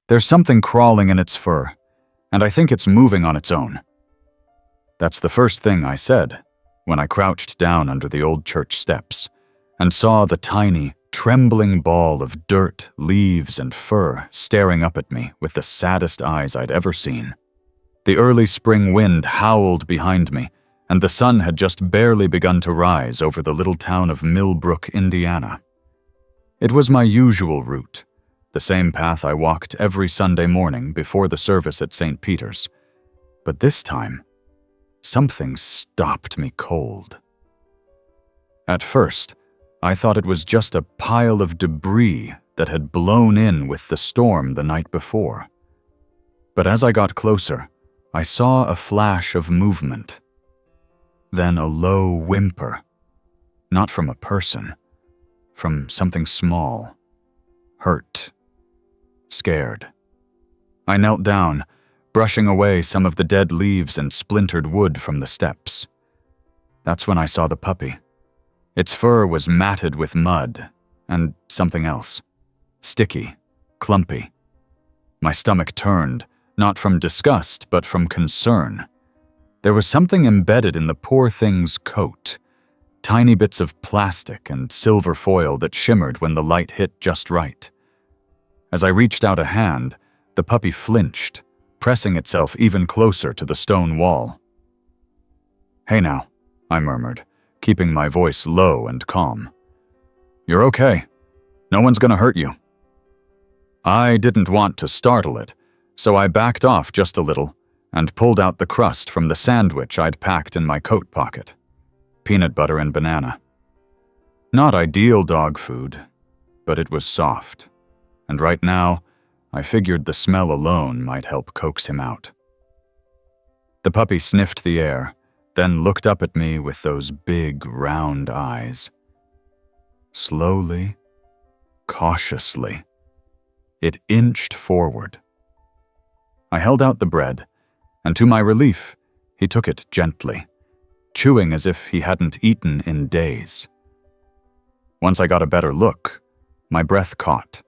There's something crawling in its fur, and I think it's moving on its own. That's the first thing I said when I crouched down under the old church steps and saw the tiny, trembling ball of dirt, leaves, and fur staring up at me with the saddest eyes I'd ever seen. The early spring wind howled behind me, and the sun had just barely begun to rise over the little town of Millbrook, Indiana. It was my usual route, the same path I walked every Sunday morning before the service at St. Peter's. But this time, something stopped me cold. At first, I thought it was just a pile of debris that had blown in with the storm the night before. But as I got closer, I saw a flash of movement. Then a low whimper, not from a person, from something small, hurt, scared. I knelt down, brushing away some of the dead leaves and splintered wood from the steps. That's when I saw the puppy. Its fur was matted with mud and something else, sticky, clumpy. My stomach turned, not from disgust, but from concern. There was something embedded in the poor thing's coat, tiny bits of plastic and silver foil that shimmered when the light hit just right. As I reached out a hand, the puppy flinched, pressing itself even closer to the stone wall. "Hey now," I murmured, keeping my voice low and calm. "You're okay. No one's gonna hurt you." I didn't want to startle it, so I backed off just a little and pulled out the crust from the sandwich I'd packed in my coat pocket. Peanut butter and banana. Not ideal dog food, but it was soft, and right now, I figured the smell alone might help coax him out. The puppy sniffed the air, then looked up at me with those big, round eyes. Slowly, cautiously, it inched forward. I held out the bread, and to my relief, he took it gently, chewing as if he hadn't eaten in days. Once I got a better look, my breath caught.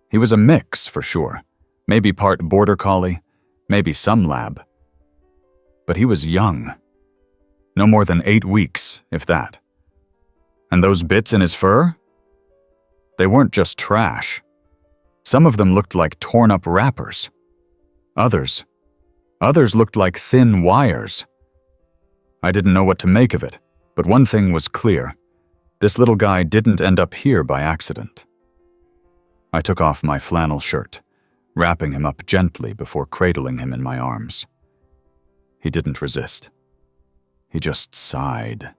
He was a mix, for sure. Maybe part border collie, maybe some lab. But he was young. No more than 8 weeks, if that. And those bits in his fur? They weren't just trash. Some of them looked like torn-up wrappers. Others looked like thin wires. I didn't know what to make of it, but one thing was clear. This little guy didn't end up here by accident. I took off my flannel shirt, wrapping him up gently before cradling him in my arms. He didn't resist. He just sighed,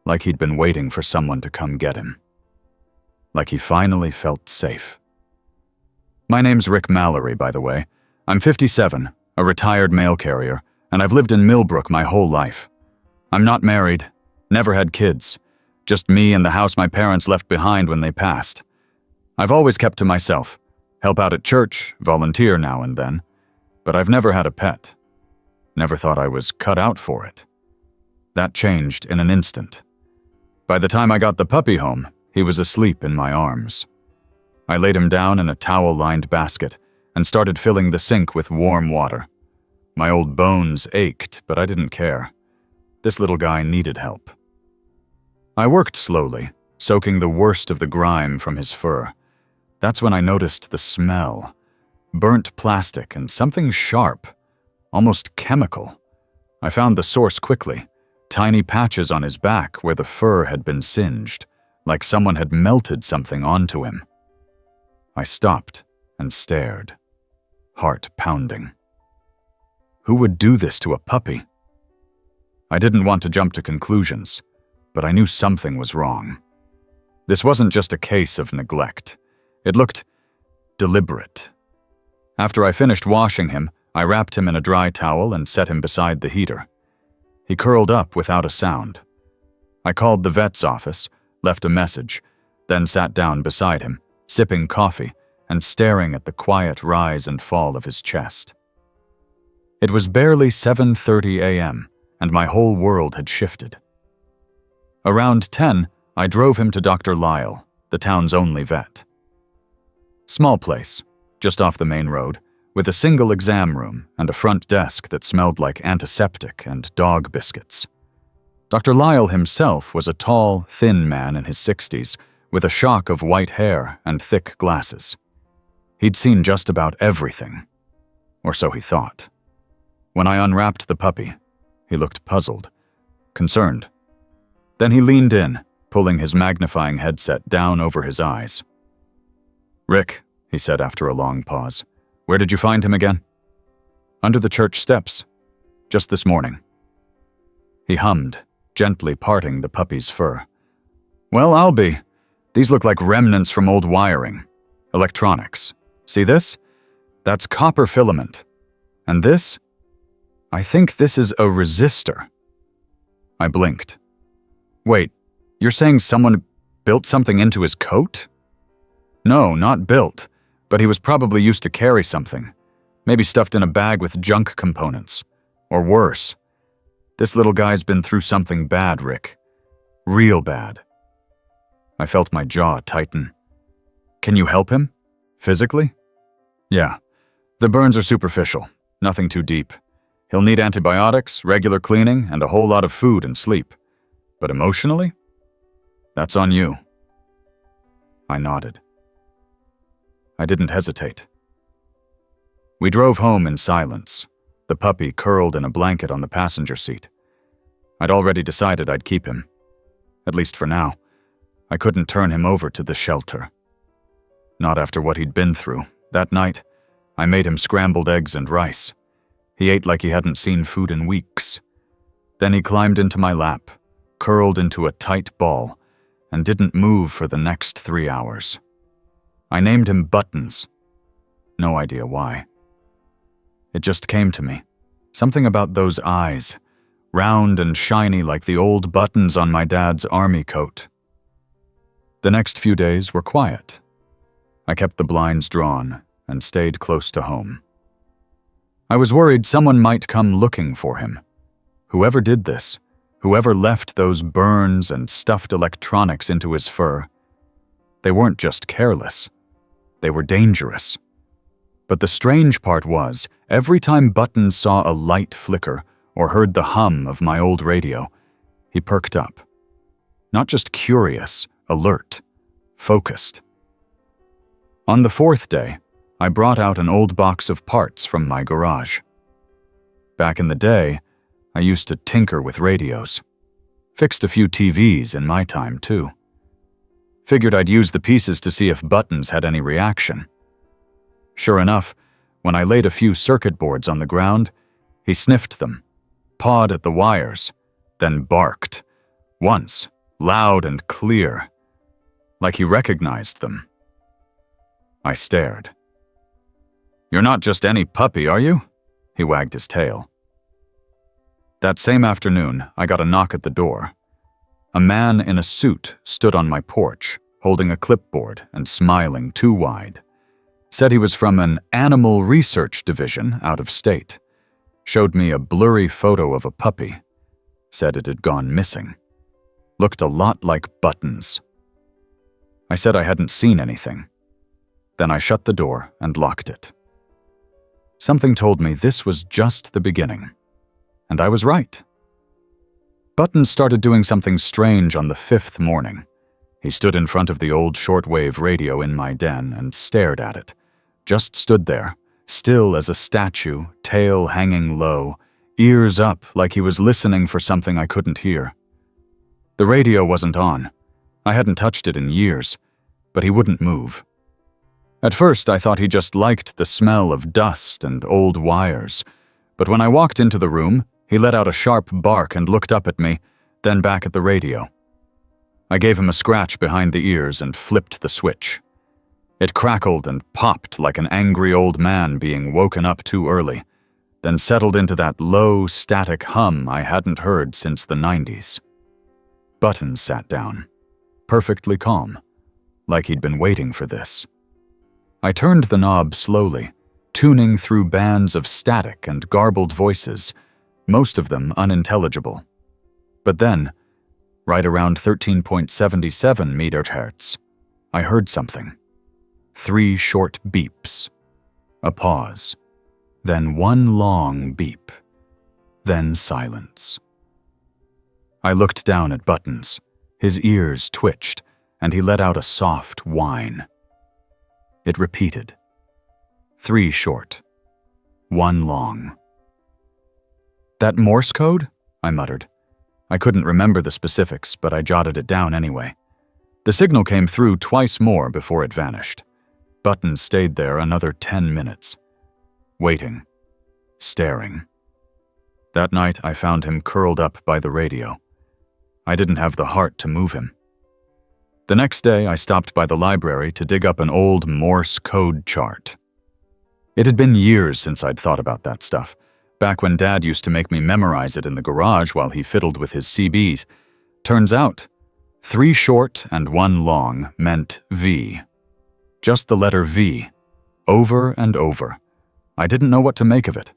like he'd been waiting for someone to come get him. Like he finally felt safe. My name's Rick Mallory, by the way. I'm 57, a retired mail carrier, and I've lived in Millbrook my whole life. I'm not married, never had kids, just me and the house my parents left behind when they passed. I've always kept to myself, help out at church, volunteer now and then, but I've never had a pet. Never thought I was cut out for it. That changed in an instant. By the time I got the puppy home, he was asleep in my arms. I laid him down in a towel-lined basket and started filling the sink with warm water. My old bones ached, but I didn't care. This little guy needed help. I worked slowly, soaking the worst of the grime from his fur. That's when I noticed the smell. Burnt plastic and something sharp, almost chemical. I found the source quickly, tiny patches on his back where the fur had been singed, like someone had melted something onto him. I stopped and stared, heart pounding. Who would do this to a puppy? I didn't want to jump to conclusions, but I knew something was wrong. This wasn't just a case of neglect. It looked deliberate. After I finished washing him, I wrapped him in a dry towel and set him beside the heater. He curled up without a sound. I called the vet's office, left a message, then sat down beside him, sipping coffee and staring at the quiet rise and fall of his chest. It was barely 7:30 a.m., and my whole world had shifted. Around 10, I drove him to Dr. Lyle, the town's only vet. Small place, just off the main road, with a single exam room and a front desk that smelled like antiseptic and dog biscuits. Dr. Lyle himself was a tall, thin man in his 60s, with a shock of white hair and thick glasses. He'd seen just about everything, or so he thought. When I unwrapped the puppy, he looked puzzled, concerned. Then he leaned in, pulling his magnifying headset down over his eyes. "Rick," he said after a long pause, "where did you find him again?" "Under the church steps. Just this morning." He hummed, gently parting the puppy's fur. "Well, I'll be. These look like remnants from old wiring. Electronics. See this? That's copper filament. And this? I think this is a resistor." I blinked. "Wait, you're saying someone built something into his coat?" "No, not built, but he was probably used to carry something. Maybe stuffed in a bag with junk components. Or worse. This little guy's been through something bad, Rick. Real bad." I felt my jaw tighten. "Can you help him? Physically?" "Yeah. The burns are superficial, nothing too deep. He'll need antibiotics, regular cleaning, and a whole lot of food and sleep. But emotionally? That's on you." I nodded. I didn't hesitate. We drove home in silence, the puppy curled in a blanket on the passenger seat. I'd already decided I'd keep him. At least for now. I couldn't turn him over to the shelter. Not after what he'd been through. That night, I made him scrambled eggs and rice. He ate like he hadn't seen food in weeks. Then he climbed into my lap, curled into a tight ball, and didn't move for the next 3 hours. I named him Buttons. No idea why. It just came to me. Something about those eyes, round and shiny like the old buttons on my dad's army coat. The next few days were quiet. I kept the blinds drawn and stayed close to home. I was worried someone might come looking for him. Whoever did this, whoever left those burns and stuffed electronics into his fur, they weren't just careless. They were dangerous. But the strange part was, every time Buttons saw a light flicker or heard the hum of my old radio, he perked up. Not just curious, alert, focused. On the 4th day, I brought out an old box of parts from my garage. Back in the day, I used to tinker with radios. Fixed a few TVs in my time, too. Figured I'd use the pieces to see if Buttons had any reaction. Sure enough, when I laid a few circuit boards on the ground, he sniffed them, pawed at the wires, then barked. Once, loud and clear, like he recognized them. I stared. "You're not just any puppy, are you?" He wagged his tail. That same afternoon, I got a knock at the door. A man in a suit stood on my porch, holding a clipboard and smiling too wide. Said he was from an animal research division out of state. Showed me a blurry photo of a puppy. Said it had gone missing. Looked a lot like Buttons. I said I hadn't seen anything. Then I shut the door and locked it. Something told me this was just the beginning. And I was right. Buttons started doing something strange on the 5th morning. He stood in front of the old shortwave radio in my den and stared at it. Just stood there, still as a statue, tail hanging low, ears up like he was listening for something I couldn't hear. The radio wasn't on. I hadn't touched it in years, but he wouldn't move. At first, I thought he just liked the smell of dust and old wires, but when I walked into the room, he let out a sharp bark and looked up at me, then back at the radio. I gave him a scratch behind the ears and flipped the switch. It crackled and popped like an angry old man being woken up too early, then settled into that low, static hum I hadn't heard since the 90s. Buttons sat down, perfectly calm, like he'd been waiting for this. I turned the knob slowly, tuning through bands of static and garbled voices, most of them unintelligible. But then, right around 13.77 MHz, I heard something. 3 short beeps, A pause. Then one long beep. Then silence. I looked down at Buttons. His ears twitched, and he let out a soft whine. It repeated. 3 short. 1 long. That Morse code? I muttered. I couldn't remember the specifics, but I jotted it down anyway. The signal came through twice more before it vanished. Buttons stayed there another 10 minutes. Waiting. Staring. That night I found him curled up by the radio. I didn't have the heart to move him. The next day I stopped by the library to dig up an old Morse code chart. It had been years since I'd thought about that stuff, back when Dad used to make me memorize it in the garage while he fiddled with his CBs. Turns out, 3 short and 1 long meant V. Just the letter V, over and over. I didn't know what to make of it.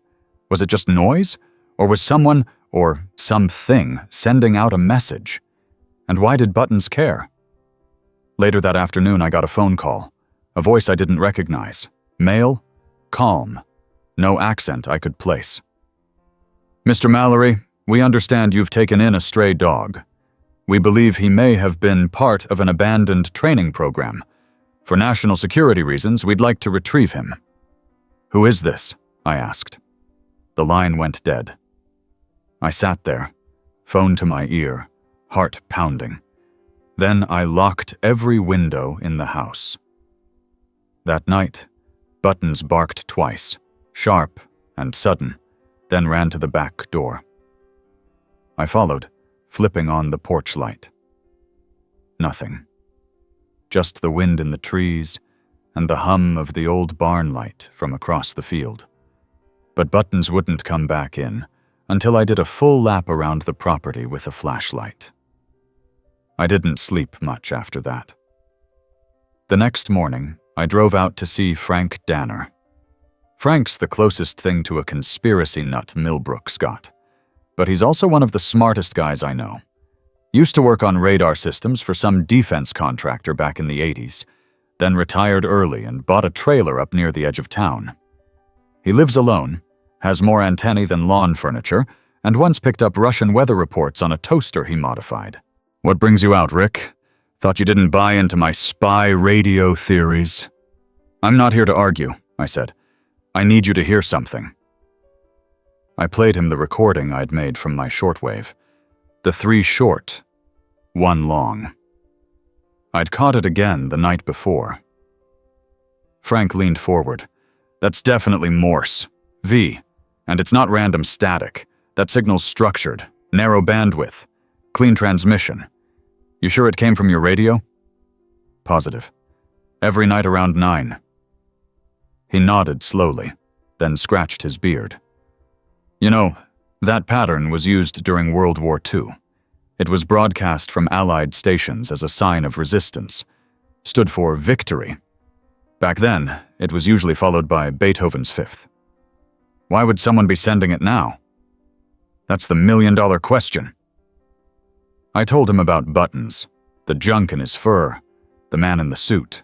Was it just noise? Or was someone, or something, sending out a message? And why did Buttons care? Later that afternoon I got a phone call. A voice I didn't recognize. Male, calm, no accent I could place. Mr. Mallory, we understand you've taken in a stray dog. We believe he may have been part of an abandoned training program. For national security reasons, we'd like to retrieve him. Who is this? I asked. The line went dead. I sat there, phone to my ear, heart pounding. Then I locked every window in the house. That night, Buttons barked twice, sharp and sudden, then ran to the back door. I followed, flipping on the porch light. Nothing. Just the wind in the trees and the hum of the old barn light from across the field. But Buttons wouldn't come back in until I did a full lap around the property with a flashlight. I didn't sleep much after that. The next morning, I drove out to see Frank Danner. Frank's the closest thing to a conspiracy nut Millbrook's got, but he's also one of the smartest guys I know. Used to work on radar systems for some defense contractor back in the 80s, then retired early and bought a trailer up near the edge of town. He lives alone, has more antennae than lawn furniture, and once picked up Russian weather reports on a toaster he modified. What brings you out, Rick? Thought you didn't buy into my spy radio theories. I'm not here to argue, I said. I need you to hear something. I played him the recording I'd made from my shortwave. The 3 short, 1 long. I'd caught it again the night before. Frank leaned forward. That's definitely Morse. V. And it's not random static. That signal's structured, narrow bandwidth, clean transmission. You sure it came from your radio? Positive. Every night around 9. He nodded slowly, then scratched his beard. You know, that pattern was used during World War II. It was broadcast from Allied stations as a sign of resistance. Stood for victory. Back then, it was usually followed by Beethoven's Fifth. Why would someone be sending it now? That's the million-dollar question. I told him about Buttons, the junk in his fur, the man in the suit,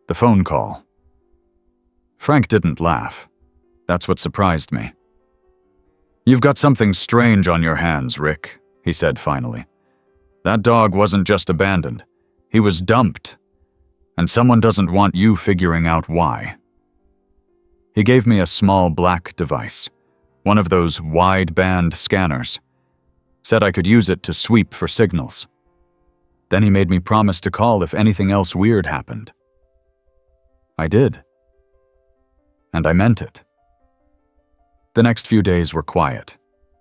the phone call. Frank didn't laugh. That's what surprised me. You've got something strange on your hands, Rick, he said finally. That dog wasn't just abandoned. He was dumped. And someone doesn't want you figuring out why. He gave me a small black device, one of those wideband scanners. Said I could use it to sweep for signals. Then he made me promise to call if anything else weird happened. I did. And I meant it. The next few days were quiet.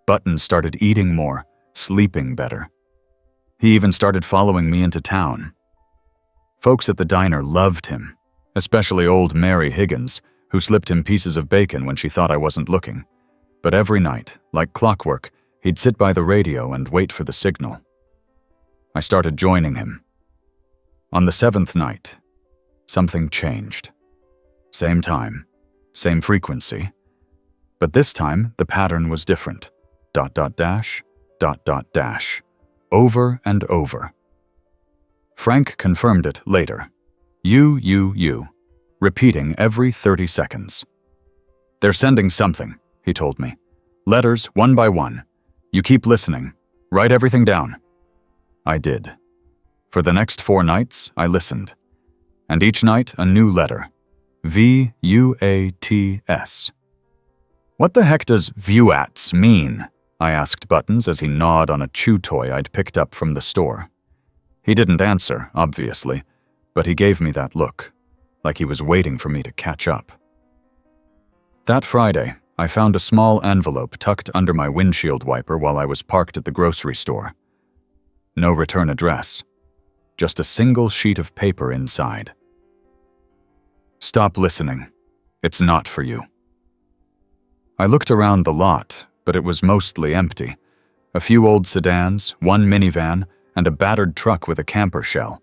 Buttons started eating more, sleeping better. He even started following me into town. Folks at the diner loved him, especially old Mary Higgins, who slipped him pieces of bacon when she thought I wasn't looking. But every night, like clockwork, he'd sit by the radio and wait for the signal. I started joining him. On the 7th night, something changed. Same time, same frequency. But this time, the pattern was different. ... Over and over. Frank confirmed it later. You, repeating every 30 seconds. "They're sending something," he told me. "Letters, one by one. You keep listening. Write everything down." I did. For the next 4 nights, I listened. And each night, a new letter. VUATS. "What the heck does VUATS mean?" I asked Buttons as he gnawed on a chew toy I'd picked up from the store. He didn't answer, obviously, but he gave me that look, like he was waiting for me to catch up. That Friday, I found a small envelope tucked under my windshield wiper while I was parked at the grocery store. No return address. Just a single sheet of paper inside. "Stop listening. It's not for you." I looked around the lot, but it was mostly empty. A few old sedans, one minivan, and a battered truck with a camper shell.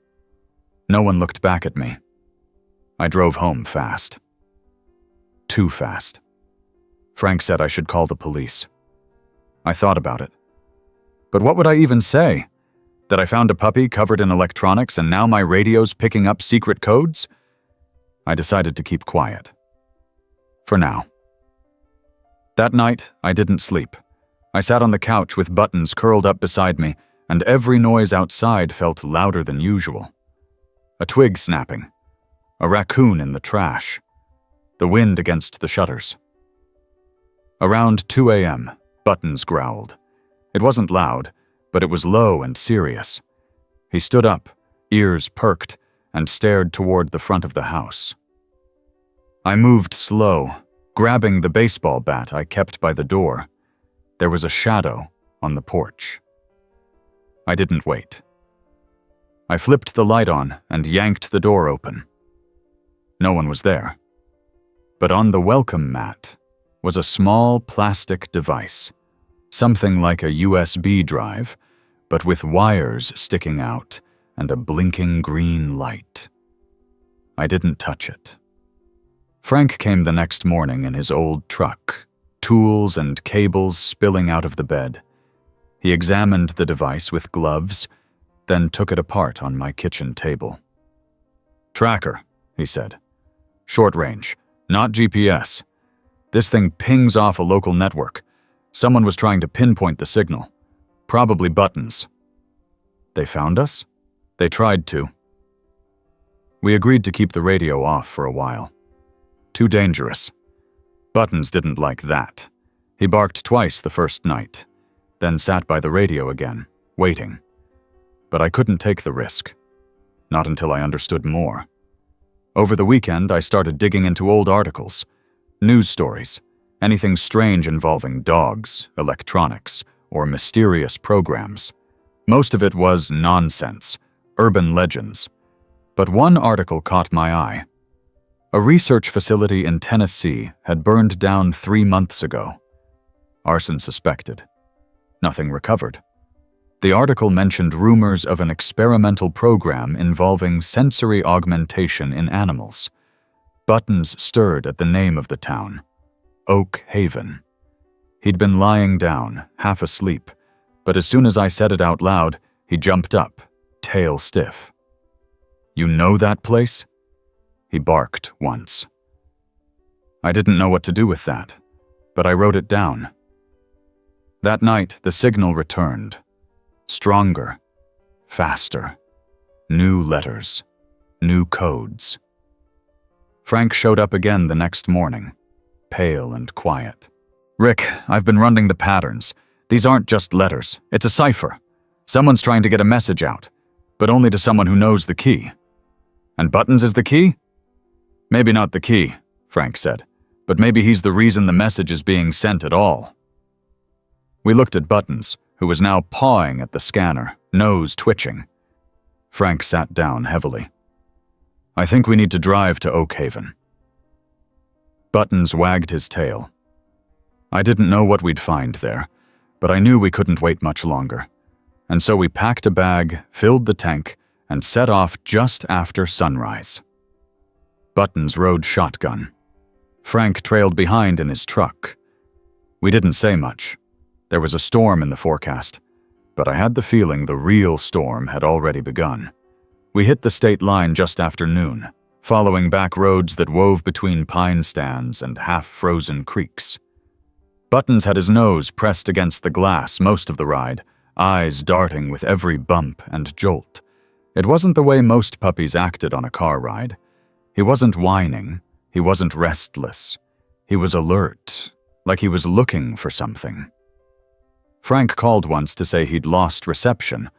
No one looked back at me. I drove home fast. Too fast. Frank said I should call the police. I thought about it. But what would I even say? That I found a puppy covered in electronics and now my radio's picking up secret codes? I decided to keep quiet. For now. That night, I didn't sleep. I sat on the couch with Buttons curled up beside me, and every noise outside felt louder than usual. A twig snapping. A raccoon in the trash. The wind against the shutters. Around 2 a.m., Buttons growled. It wasn't loud, but it was low and serious. He stood up, ears perked, and stared toward the front of the house. I moved slow, grabbing the baseball bat I kept by the door. There was a shadow on the porch. I didn't wait. I flipped the light on and yanked the door open. No one was there. But on the welcome mat was a small plastic device, something like a USB drive, but with wires sticking out and a blinking green light. I didn't touch it. Frank came the next morning in his old truck, tools and cables spilling out of the bed. He examined the device with gloves, then took it apart on my kitchen table. "Tracker," he said. "Short range, not GPS. This thing pings off a local network. Someone was trying to pinpoint the signal. Probably Buttons." "They found us?" "They tried to." We agreed to keep the radio off for a while. Too dangerous. Buttons didn't like that. He barked twice the first night, then sat by the radio again, waiting. But I couldn't take the risk. Not until I understood more. Over the weekend, I started digging into old articles, news stories, anything strange involving dogs, electronics, or mysterious programs. Most of it was nonsense, urban legends. But one article caught my eye. A research facility in Tennessee had burned down 3 months ago. Arson suspected. Nothing recovered. The article mentioned rumors of an experimental program involving sensory augmentation in animals. Buttons stirred at the name of the town. Oak Haven. He'd been lying down, half asleep, but as soon as I said it out loud, he jumped up, tail stiff. "You know that place?" He barked once. I didn't know what to do with that, but I wrote it down. That night, the signal returned. Stronger, faster, new letters, new codes. Frank showed up again the next morning, pale and quiet. "Rick, I've been running the patterns. These aren't just letters, it's a cipher. Someone's trying to get a message out, but only to someone who knows the key." "And Buttons is the key?" "Maybe not the key," Frank said, "but maybe he's the reason the message is being sent at all." We looked at Buttons, who was now pawing at the scanner, nose twitching. Frank sat down heavily. "I think we need to drive to Oak Haven." Buttons wagged his tail. I didn't know what we'd find there, but I knew we couldn't wait much longer. And so we packed a bag, filled the tank, and set off just after sunrise. Buttons rode shotgun. Frank trailed behind in his truck. We didn't say much. There was a storm in the forecast, but I had the feeling the real storm had already begun. We hit the state line just after noon, following back roads that wove between pine stands and half-frozen creeks. Buttons had his nose pressed against the glass most of the ride, eyes darting with every bump and jolt. It wasn't the way most puppies acted on a car ride. He wasn't whining. He wasn't restless. He was alert, like he was looking for something. Frank called once to say he'd lost reception,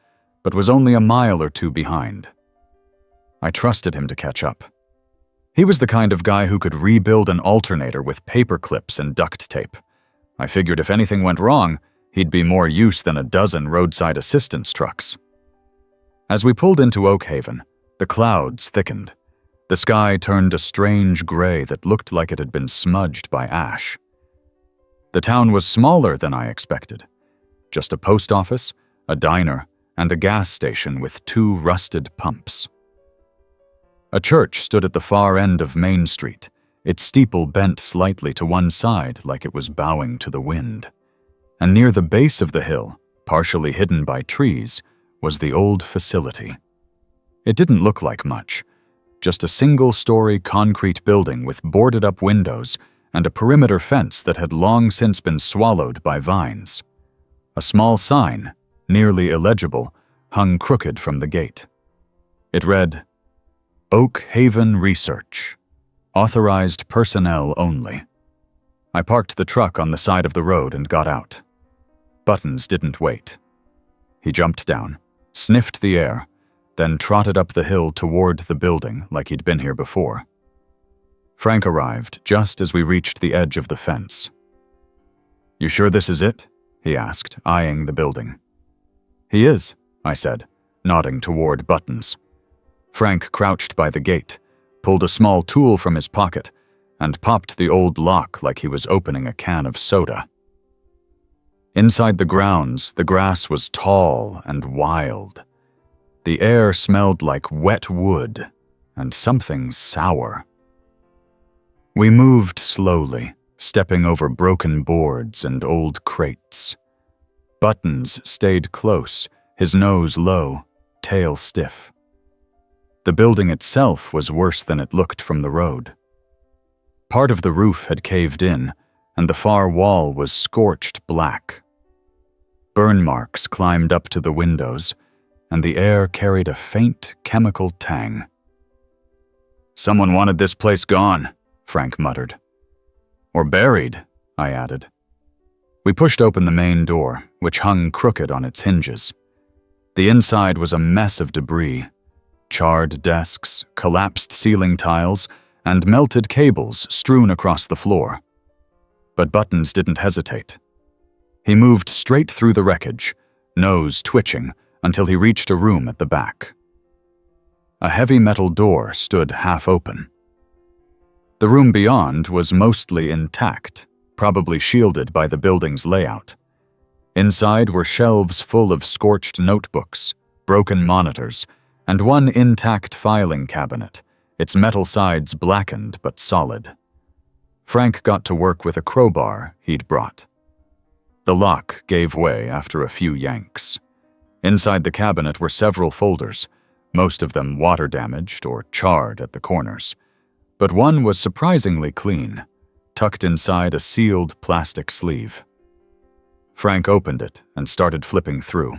but was only a mile or two behind. I trusted him to catch up. He was the kind of guy who could rebuild an alternator with paper clips and duct tape. I figured if anything went wrong, he'd be more use than a dozen roadside assistance trucks. As we pulled into Oak Haven, the clouds thickened. The sky turned a strange gray that looked like it had been smudged by ash. The town was smaller than I expected. Just a post office, a diner, and a gas station with 2 rusted pumps. A church stood at the far end of Main Street, its steeple bent slightly to one side like it was bowing to the wind. And near the base of the hill, partially hidden by trees, was the old facility. It didn't look like much, just a single-story concrete building with boarded-up windows and a perimeter fence that had long since been swallowed by vines. A small sign, nearly illegible, hung crooked from the gate. It read, "Oak Haven Research. Authorized personnel only." I parked the truck on the side of the road and got out. Buttons didn't wait. He jumped down, sniffed the air, then trotted up the hill toward the building like he'd been here before. Frank arrived just as we reached the edge of the fence. "You sure this is it?" he asked, eyeing the building. "He is," I said, nodding toward Buttons. Frank crouched by the gate, pulled a small tool from his pocket, and popped the old lock like he was opening a can of soda. Inside the grounds, the grass was tall and wild. The air smelled like wet wood and something sour. We moved slowly, stepping over broken boards and old crates. Buttons stayed close, his nose low, tail stiff. The building itself was worse than it looked from the road. Part of the roof had caved in, and the far wall was scorched black. Burn marks climbed up to the windows, and the air carried a faint chemical tang. "Someone wanted this place gone," Frank muttered. "Or buried," I added. We pushed open the main door, which hung crooked on its hinges. The inside was a mess of debris, charred desks, collapsed ceiling tiles, and melted cables strewn across the floor. But Buttons didn't hesitate. He moved straight through the wreckage, nose twitching, until he reached a room at the back. A heavy metal door stood half open. The room beyond was mostly intact, probably shielded by the building's layout. Inside were shelves full of scorched notebooks, broken monitors, and one intact filing cabinet, its metal sides blackened but solid. Frank got to work with a crowbar he'd brought. The lock gave way after a few yanks. Inside the cabinet were several folders, most of them water-damaged or charred at the corners. But one was surprisingly clean, tucked inside a sealed plastic sleeve. Frank opened it and started flipping through.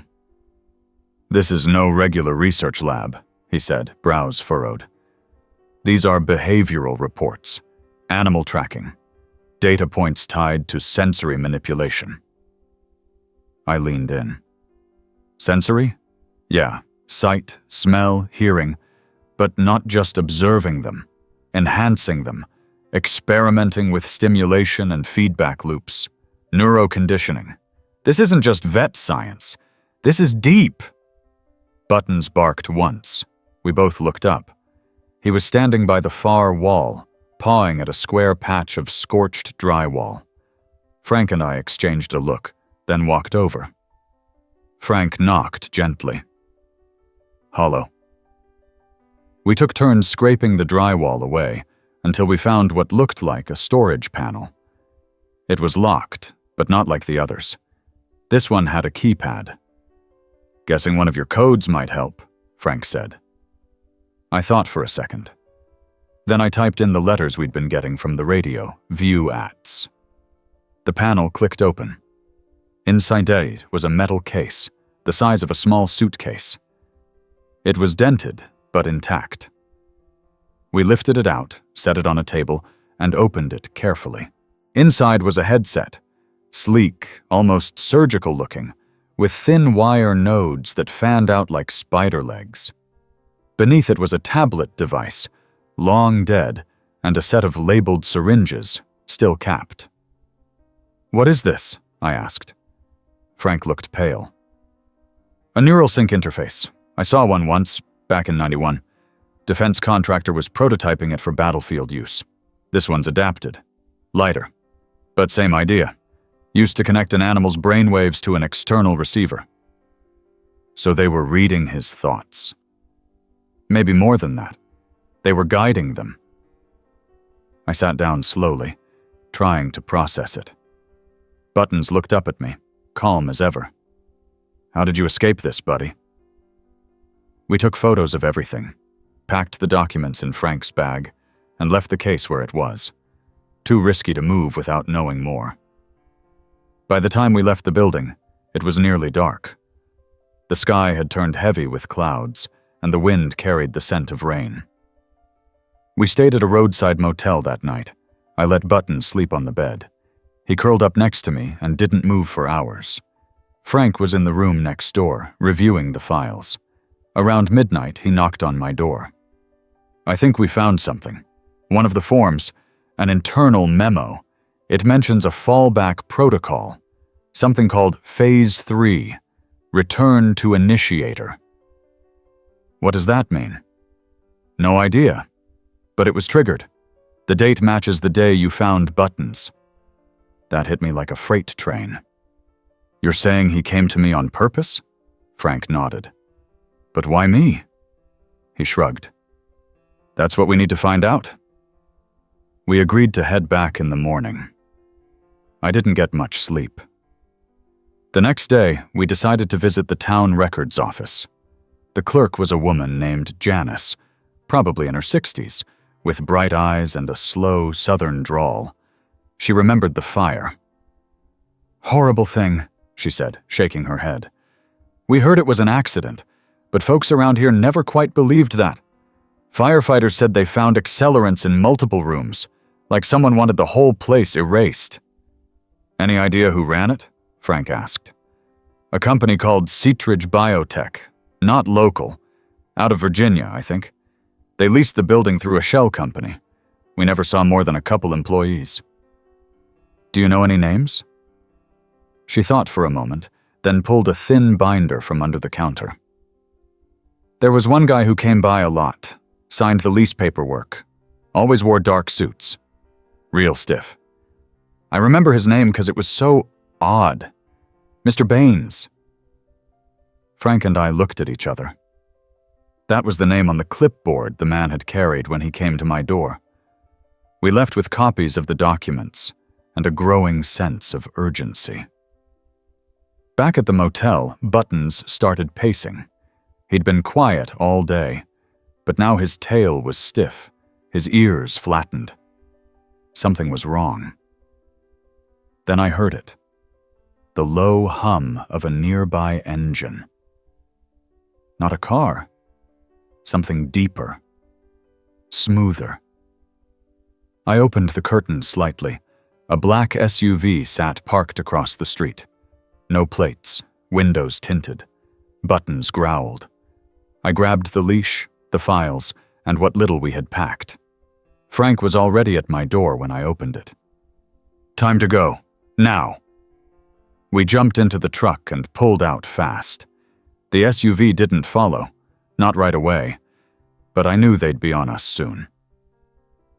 "This is no regular research lab," he said, brows furrowed. "These are behavioral reports, animal tracking, data points tied to sensory manipulation." I leaned in. Sensory? Yeah, sight, smell, hearing, but not just observing them, enhancing them, experimenting with stimulation and feedback loops, neuroconditioning. This isn't just vet science. This is deep. Buttons barked once. We both looked up. He was standing by the far wall, pawing at a square patch of scorched drywall. Frank and I exchanged a look, then walked over. Frank knocked gently. Hollow. We took turns scraping the drywall away until we found what looked like a storage panel. It was locked, but not like the others. This one had a keypad. "Guessing one of your codes might help," Frank said. I thought for a second. Then I typed in the letters we'd been getting from the radio, view ats. The panel clicked open. Inside it was a metal case, the size of a small suitcase. It was dented, but intact. We lifted it out, set it on a table, and opened it carefully. Inside was a headset, sleek, almost surgical looking, with thin wire nodes that fanned out like spider legs. Beneath it was a tablet device, long dead, and a set of labeled syringes, still capped. "What is this?" I asked. Frank looked pale. "A neural sync interface. I saw one once, back in '91. Defense contractor was prototyping it for battlefield use. This one's adapted. Lighter. But same idea. Used to connect an animal's brainwaves to an external receiver." So they were reading his thoughts. Maybe more than that. They were guiding them. I sat down slowly, trying to process it. Buttons looked up at me, calm as ever. "How did you escape this, buddy?" We took photos of everything, packed the documents in Frank's bag, and left the case where it was. Too risky to move without knowing more. By the time we left the building, it was nearly dark. The sky had turned heavy with clouds, and the wind carried the scent of rain. We stayed at a roadside motel that night. I let Buttons sleep on the bed. He curled up next to me and didn't move for hours. Frank was in the room next door, reviewing the files. Around midnight, he knocked on my door. "I think we found something. One of the forms, an internal memo. It mentions a fallback protocol, something called Phase 3, Return to Initiator." "What does that mean?" "No idea. But it was triggered. The date matches the day you found Buttons." That hit me like a freight train. "You're saying he came to me on purpose?" Frank nodded. "But why me?" He shrugged. "That's what we need to find out." We agreed to head back in the morning. I didn't get much sleep. The next day, we decided to visit the town records office. The clerk was a woman named Janice, probably in her 60s, with bright eyes and a slow southern drawl. She remembered the fire. "Horrible thing," she said, shaking her head. "We heard it was an accident, but folks around here never quite believed that. Firefighters said they found accelerants in multiple rooms, like someone wanted the whole place erased." "Any idea who ran it?" Frank asked. "A company called Seatridge Biotech, not local. Out of Virginia, I think. They leased the building through a shell company. We never saw more than a couple employees." "Do you know any names?" She thought for a moment, then pulled a thin binder from under the counter. "There was one guy who came by a lot, signed the lease paperwork, always wore dark suits. Real stiff. I remember his name because it was so odd. Mr. Baines." Frank and I looked at each other. That was the name on the clipboard the man had carried when he came to my door. We left with copies of the documents and a growing sense of urgency. Back at the motel, Buttons started pacing. He'd been quiet all day, but now his tail was stiff, his ears flattened. Something was wrong. Then I heard it. The low hum of a nearby engine. Not a car. Something deeper. Smoother. I opened the curtains slightly. A black SUV sat parked across the street. No plates, windows tinted. Buttons growled. I grabbed the leash, the files, and what little we had packed. Frank was already at my door when I opened it. "Time to go. Now." We jumped into the truck and pulled out fast. The SUV didn't follow, not right away, but I knew they'd be on us soon.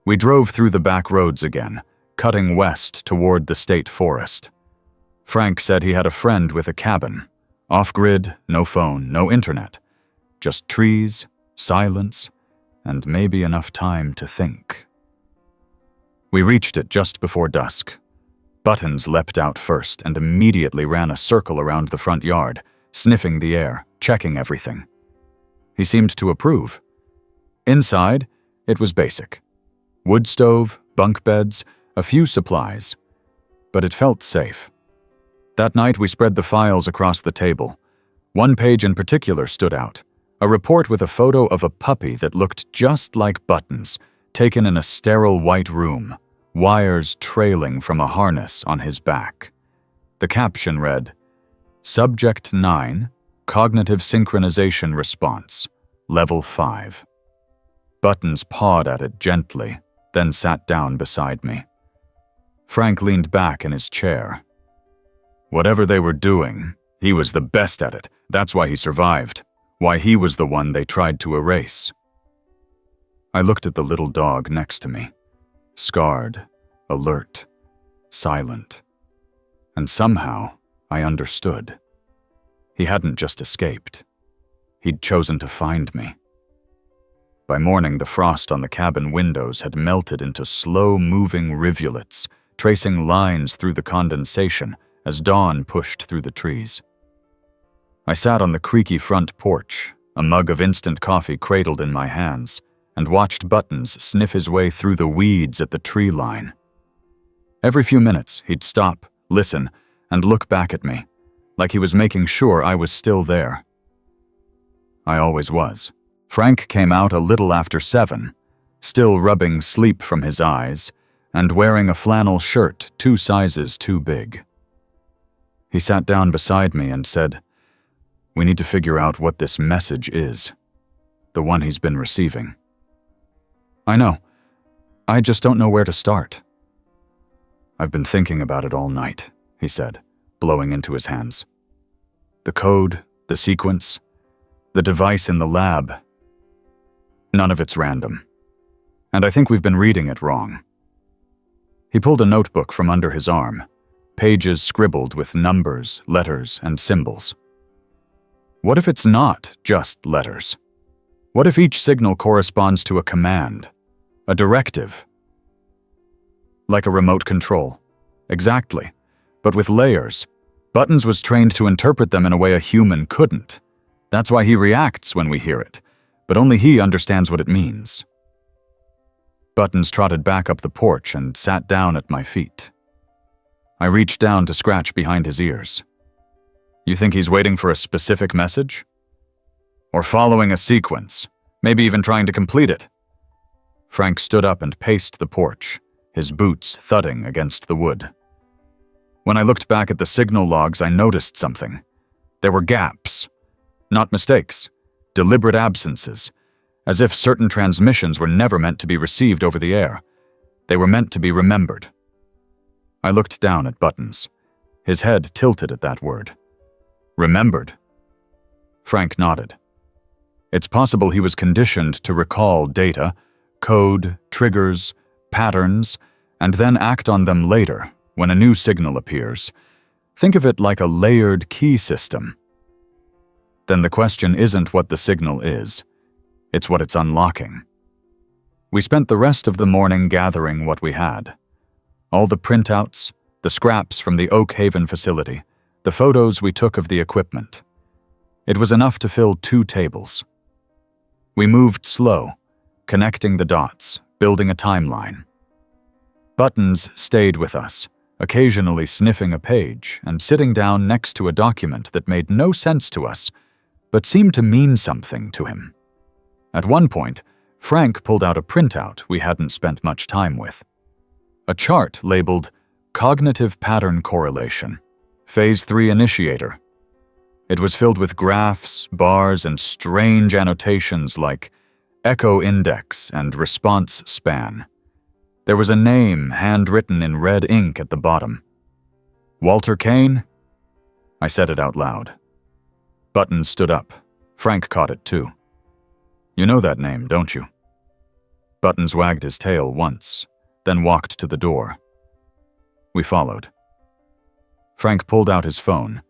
We drove through the back roads again, cutting west toward the state forest. Frank said he had a friend with a cabin. Off-grid, no phone, no internet. Just trees, silence, and maybe enough time to think. We reached it just before dusk. Buttons leapt out first and immediately ran a circle around the front yard, sniffing the air, checking everything. He seemed to approve. Inside, it was basic. Wood stove, bunk beds, a few supplies. But it felt safe. That night we spread the files across the table. One page in particular stood out, a report with a photo of a puppy that looked just like Buttons, taken in a sterile white room, wires trailing from a harness on his back. The caption read, Subject 9, Cognitive Synchronization Response, Level 5. Buttons pawed at it gently, then sat down beside me. Frank leaned back in his chair. Whatever they were doing, he was the best at it. That's why he survived, why he was the one they tried to erase. I looked at the little dog next to me, scarred, alert, silent. And somehow, I understood. He hadn't just escaped. He'd chosen to find me. By morning, the frost on the cabin windows had melted into slow-moving rivulets, tracing lines through the condensation as dawn pushed through the trees. I sat on the creaky front porch, a mug of instant coffee cradled in my hands, and watched Buttons sniff his way through the weeds at the tree line. Every few minutes, he'd stop, listen, and look back at me, like he was making sure I was still there. I always was. Frank came out a little after 7, still rubbing sleep from his eyes, and wearing a flannel shirt 2 sizes too big. He sat down beside me and said, "We need to figure out what this message is, the one he's been receiving." I know. I just don't know where to start. I've been thinking about it all night, he said, blowing into his hands. The code, the sequence, the device in the lab. None of it's random. And I think we've been reading it wrong. He pulled a notebook from under his arm, pages scribbled with numbers, letters, and symbols. What if it's not just letters? What if each signal corresponds to a command, a directive? Like a remote control. Exactly. But with layers. Buttons was trained to interpret them in a way a human couldn't. That's why he reacts when we hear it, but only he understands what it means. Buttons trotted back up the porch and sat down at my feet. I reached down to scratch behind his ears. You think he's waiting for a specific message? Or following a sequence, maybe even trying to complete it? Frank stood up and paced the porch, his boots thudding against the wood. When I looked back at the signal logs, I noticed something. There were gaps. Not mistakes, deliberate absences, as if certain transmissions were never meant to be received over the air. They were meant to be remembered. I looked down at Buttons, his head tilted at that word. Remembered? Frank nodded. It's possible he was conditioned to recall data, code, triggers, patterns, and then act on them later when a new signal appears. Think of it like a layered key system. Then the question isn't what the signal is, it's what it's unlocking. We spent the rest of the morning gathering what we had. All the printouts, the scraps from the Oak Haven facility, the photos we took of the equipment. It was enough to fill 2 tables. We moved slow, connecting the dots, building a timeline. Buttons stayed with us, occasionally sniffing a page and sitting down next to a document that made no sense to us, but seemed to mean something to him. At one point, Frank pulled out a printout we hadn't spent much time with. A chart labeled Cognitive Pattern Correlation, Phase 3 Initiator. It was filled with graphs, bars, and strange annotations like Echo Index and Response Span. There was a name handwritten in red ink at the bottom. Walter Kaine? I said it out loud. Buttons stood up. Frank caught it too. You know that name, don't you? Buttons wagged his tail once, then walked to the door. We followed. Frank pulled out his phone,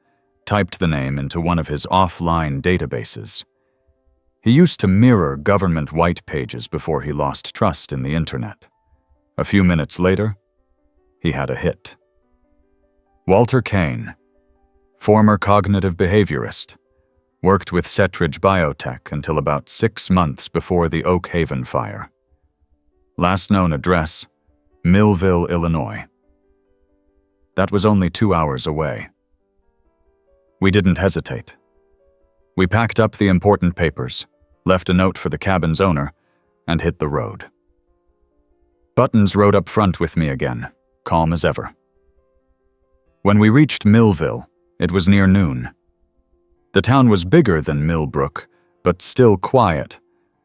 typed the name into one of his offline databases. He used to mirror government white pages before he lost trust in the internet. A few minutes later, he had a hit. Walter Kaine, former cognitive behaviorist, worked with Setridge Biotech until about 6 months before the Oak Haven fire. Last known address, Millville, Illinois. That was only 2 hours away. We didn't hesitate. We packed up the important papers, left a note for the cabin's owner, and hit the road. Buttons rode up front with me again, calm as ever. When we reached Millville, it was near noon. The town was bigger than Millbrook, but still quiet,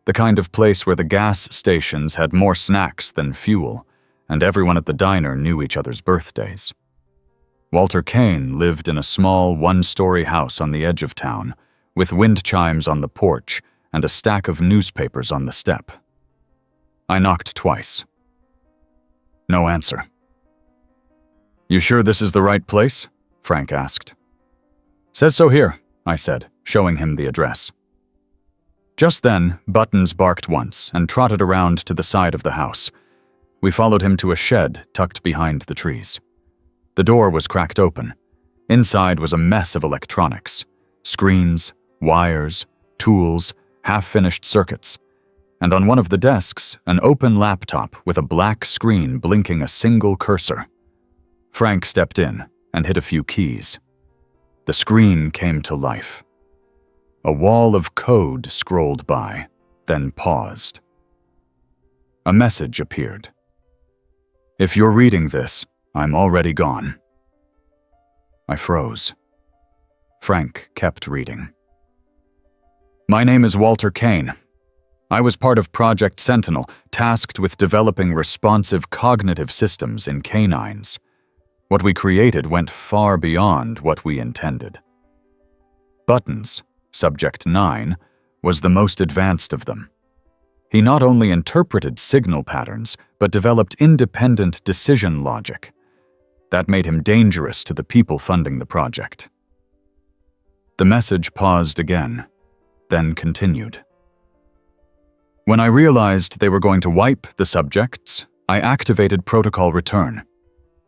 the kind of place where the gas stations had more snacks than fuel, and everyone at the diner knew each other's birthdays. Walter Kaine lived in a small one-story house on the edge of town, with wind chimes on the porch and a stack of newspapers on the step. I knocked twice. No answer. "You sure this is the right place?" Frank asked. "Says so here," I said, showing him the address. Just then, Buttons barked once and trotted around to the side of the house. We followed him to a shed tucked behind the trees. The door was cracked open. Inside was a mess of electronics: screens, wires, tools, half-finished circuits, and on one of the desks, an open laptop with a black screen blinking a single cursor. Frank stepped in and hit a few keys. The screen came to life. A wall of code scrolled by, then paused. A message appeared. "If you're reading this, I'm already gone." I froze. Frank kept reading. "My name is Walter Kaine. I was part of Project Sentinel, tasked with developing responsive cognitive systems in canines. What we created went far beyond what we intended. Buttons, Subject 9, was the most advanced of them. He not only interpreted signal patterns, but developed independent decision logic. That made him dangerous to the people funding the project." The message paused again, then continued. "When I realized they were going to wipe the subjects, I activated Protocol Return.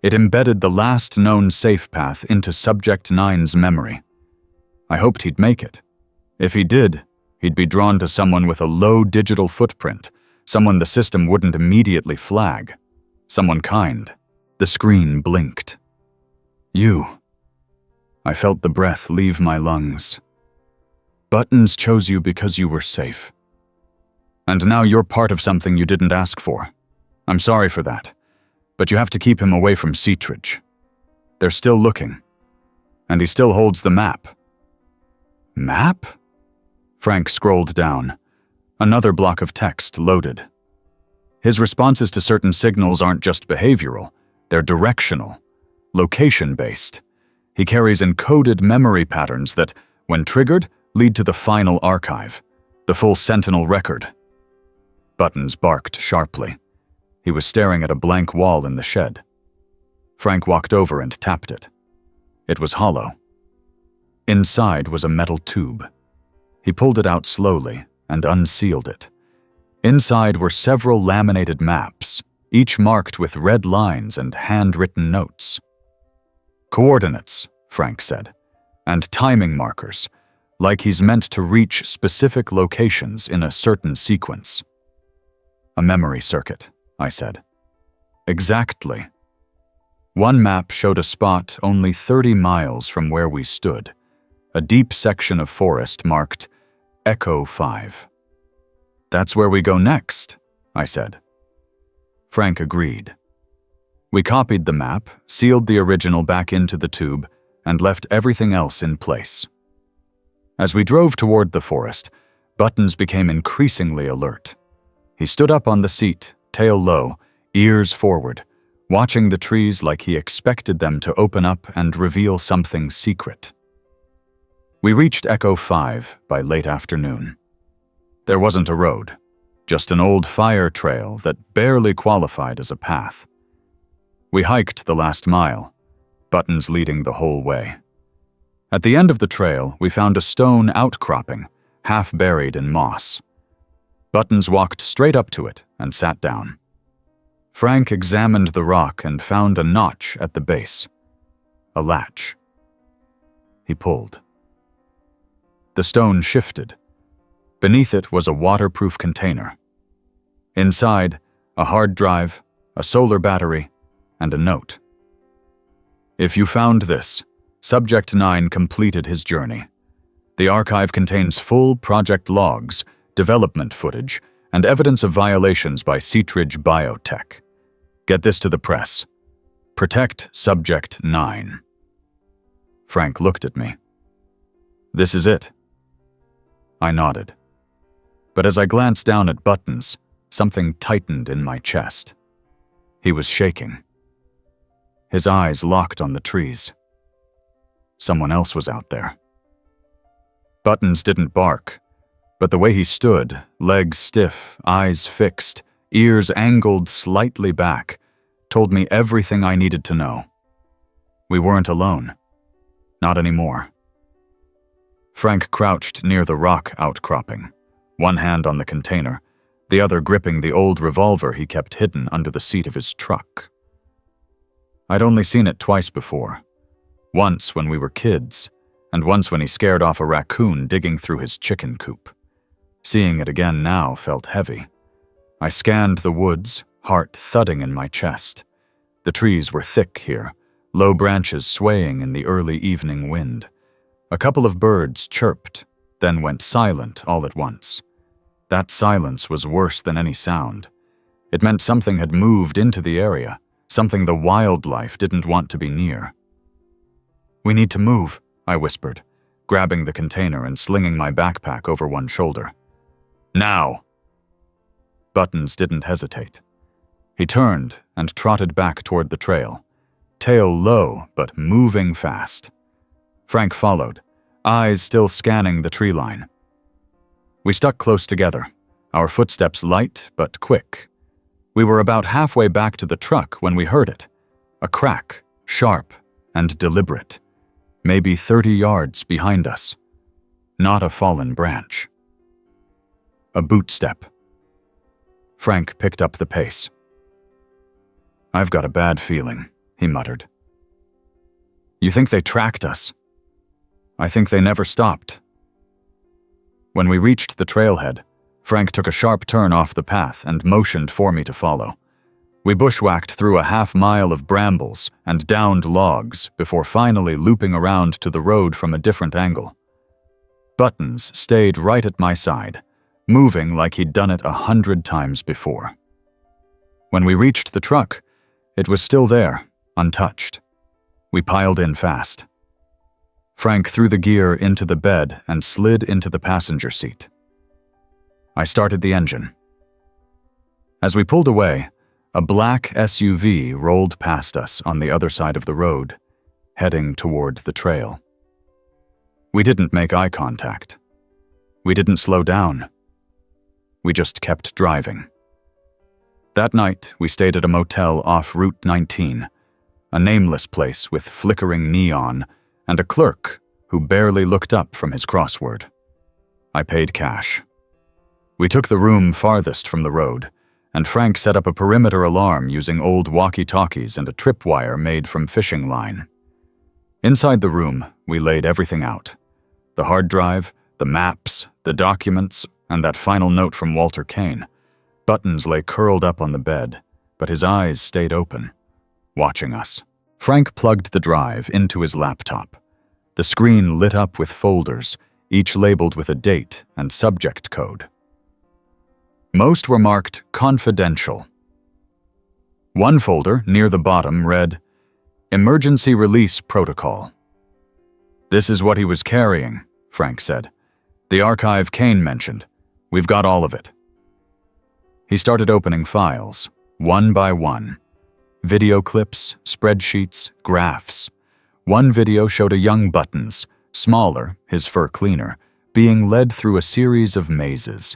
It embedded the last known safe path into Subject 9's memory. I hoped he'd make it. If he did, he'd be drawn to someone with a low digital footprint, someone the system wouldn't immediately flag, someone kind." The screen blinked. "You." I felt the breath leave my lungs. "Buttons chose you because you were safe. And now you're part of something you didn't ask for. I'm sorry for that, but you have to keep him away from Seatridge. They're still looking, and he still holds the map." "Map?" Frank scrolled down. Another block of text loaded. "His responses to certain signals aren't just behavioral, they're directional, location-based. He carries encoded memory patterns that, when triggered, lead to the final archive, the full Sentinel record." Buttons barked sharply. He was staring at a blank wall in the shed. Frank walked over and tapped it. It was hollow. Inside was a metal tube. He pulled it out slowly and unsealed it. Inside were several laminated maps, each marked with red lines and handwritten notes. "Coordinates," Frank said, "and timing markers, like he's meant to reach specific locations in a certain sequence." "A memory circuit," I said. "Exactly." One map showed a spot only 30 miles from where we stood, a deep section of forest marked Echo 5. "That's where we go next," I said. Frank agreed. We copied the map, sealed the original back into the tube, and left everything else in place. As we drove toward the forest, Buttons became increasingly alert. He stood up on the seat, tail low, ears forward, watching the trees like he expected them to open up and reveal something secret. We reached Echo 5 by late afternoon. There wasn't a road, just an old fire trail that barely qualified as a path. We hiked the last mile, Buttons leading the whole way. At the end of the trail, we found a stone outcropping, half buried in moss. Buttons walked straight up to it and sat down. Frank examined the rock and found a notch at the base. A latch. He pulled. The stone shifted. Beneath it was a waterproof container. Inside, a hard drive, a solar battery, and a note. If you found this, Subject 9 completed his journey. The archive contains full project logs, development footage, and evidence of violations by Seatridge Biotech. Get this to the press. Protect Subject 9. Frank looked at me. This is it. I nodded. But as I glanced down at Buttons, something tightened in my chest. He was shaking. His eyes locked on the trees. Someone else was out there. Buttons didn't bark, but the way he stood, legs stiff, eyes fixed, ears angled slightly back, told me everything I needed to know. We weren't alone. Not anymore. Frank crouched near the rock outcropping, one hand on the container, the other gripping the old revolver he kept hidden under the seat of his truck. I'd only seen it twice before. Once when we were kids, and once when he scared off a raccoon digging through his chicken coop. Seeing it again now felt heavy. I scanned the woods, heart thudding in my chest. The trees were thick here, low branches swaying in the early evening wind. A couple of birds chirped, then went silent all at once. That silence was worse than any sound. It meant something had moved into the area, something the wildlife didn't want to be near. "We need to move," I whispered, grabbing the container and slinging my backpack over one shoulder. "Now!" Buttons didn't hesitate. He turned and trotted back toward the trail, tail low but moving fast. Frank followed, eyes still scanning the tree line. We stuck close together, our footsteps light but quick. We were about halfway back to the truck when we heard it, a crack, sharp and deliberate, maybe 30 yards behind us. Not a fallen branch. A boot step. Frank picked up the pace. "I've got a bad feeling," he muttered. "You think they tracked us?" "I think they never stopped." When we reached the trailhead, Frank took a sharp turn off the path and motioned for me to follow. We bushwhacked through a half-mile of brambles and downed logs before finally looping around to the road from a different angle. Buttons stayed right at my side, moving like he'd done it 100 times before. When we reached the truck, it was still there, untouched. We piled in fast. Frank threw the gear into the bed and slid into the passenger seat. I started the engine. As we pulled away, a black SUV rolled past us on the other side of the road, heading toward the trail. We didn't make eye contact. We didn't slow down. We just kept driving. That night, we stayed at a motel off Route 19, a nameless place with flickering neon and a clerk who barely looked up from his crossword. I paid cash. We took the room farthest from the road, and Frank set up a perimeter alarm using old walkie-talkies and a tripwire made from fishing line. Inside the room, we laid everything out. The hard drive, the maps, the documents, and that final note from Walter Kaine. Buttons lay curled up on the bed, but his eyes stayed open, watching us. Frank plugged the drive into his laptop. The screen lit up with folders, each labeled with a date and subject code. Most were marked confidential. One folder, near the bottom, read, Emergency Release Protocol. "This is what he was carrying," Frank said. "The archive Kaine mentioned. We've got all of it." He started opening files, one by one. Video clips, spreadsheets, graphs. One video showed a young Buttons, smaller, his fur cleaner, being led through a series of mazes.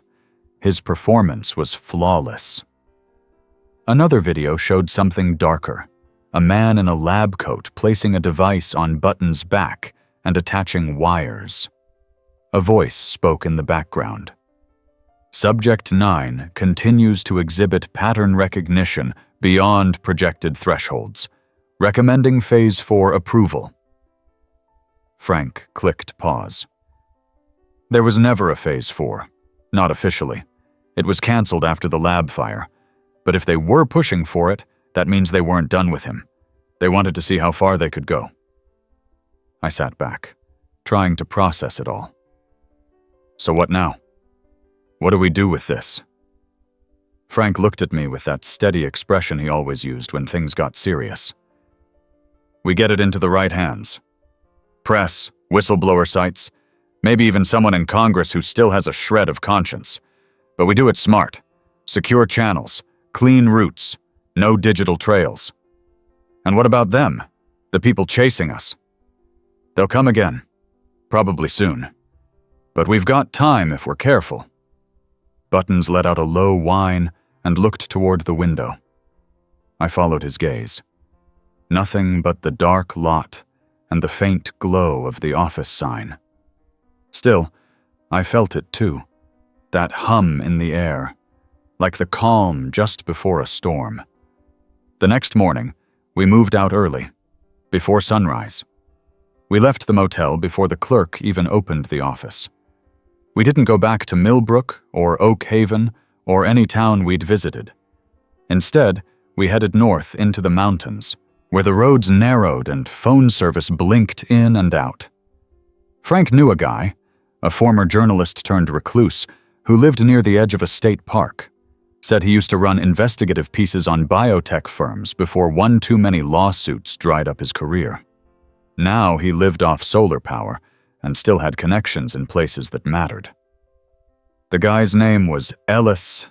His performance was flawless. Another video showed something darker, a man in a lab coat placing a device on Buttons' back and attaching wires. A voice spoke in the background. Subject 9 continues to exhibit pattern recognition beyond projected thresholds, recommending Phase 4 approval. Frank clicked pause. There was never a Phase 4, not officially. It was canceled after the lab fire, But if they were pushing for it, that means they weren't done with him. They wanted to see how far they could go. I sat back, trying to process it all. So what now? What do we do with this? Frank looked at me with that steady expression he always used when things got serious. We get it into the right hands. Press, whistleblower sites, maybe even someone in Congress who still has a shred of conscience. But we do it smart. Secure channels, clean routes, no digital trails. And what about them? The people chasing us? They'll come again. Probably soon. But we've got time if we're careful. Buttons let out a low whine and looked toward the window. I followed his gaze. Nothing but the dark lot and the faint glow of the office sign. Still, I felt it too, that hum in the air, like the calm just before a storm. The next morning, we moved out early, before sunrise. We left the motel before the clerk even opened the office. We didn't go back to Millbrook or Oak Haven or any town we'd visited. Instead, we headed north into the mountains, where the roads narrowed and phone service blinked in and out. Frank knew a guy, a former journalist turned recluse, who lived near the edge of a state park. Said he used to run investigative pieces on biotech firms before one too many lawsuits dried up his career. Now he lived off solar power and still had connections in places that mattered. The guy's name was Ellis,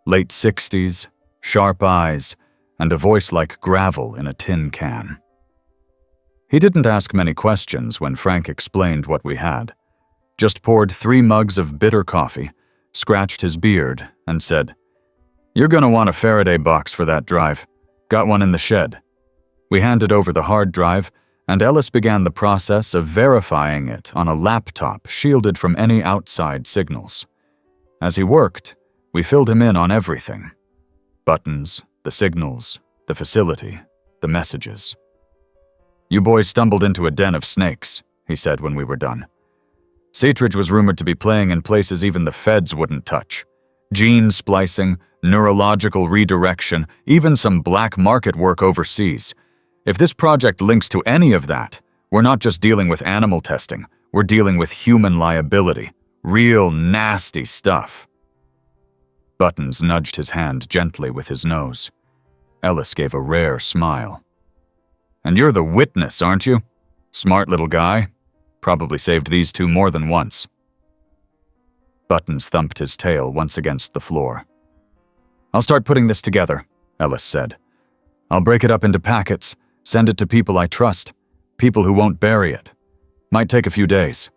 late 60s, sharp eyes, and a voice like gravel in a tin can. He didn't ask many questions when Frank explained what we had. Just poured 3 mugs of bitter coffee, scratched his beard, and said, "You're gonna want a Faraday box for that drive. Got one in the shed." We handed over the hard drive, and Ellis began the process of verifying it on a laptop shielded from any outside signals. As he worked, we filled him in on everything. Buttons, the signals, the facility, the messages. "You boys stumbled into a den of snakes," he said when we were done. "Seatridge was rumored to be playing in places even the feds wouldn't touch. Gene splicing, neurological redirection, even some black market work overseas. If this project links to any of that, we're not just dealing with animal testing, we're dealing with human liability. Real nasty stuff." Buttons nudged his hand gently with his nose. Ellis gave a rare smile. "And you're the witness, aren't you? Smart little guy. Probably saved these two more than once." Buttons thumped his tail once against the floor. "I'll start putting this together," Ellis said. "I'll break it up into packets, send it to people I trust, people who won't bury it. Might take a few days."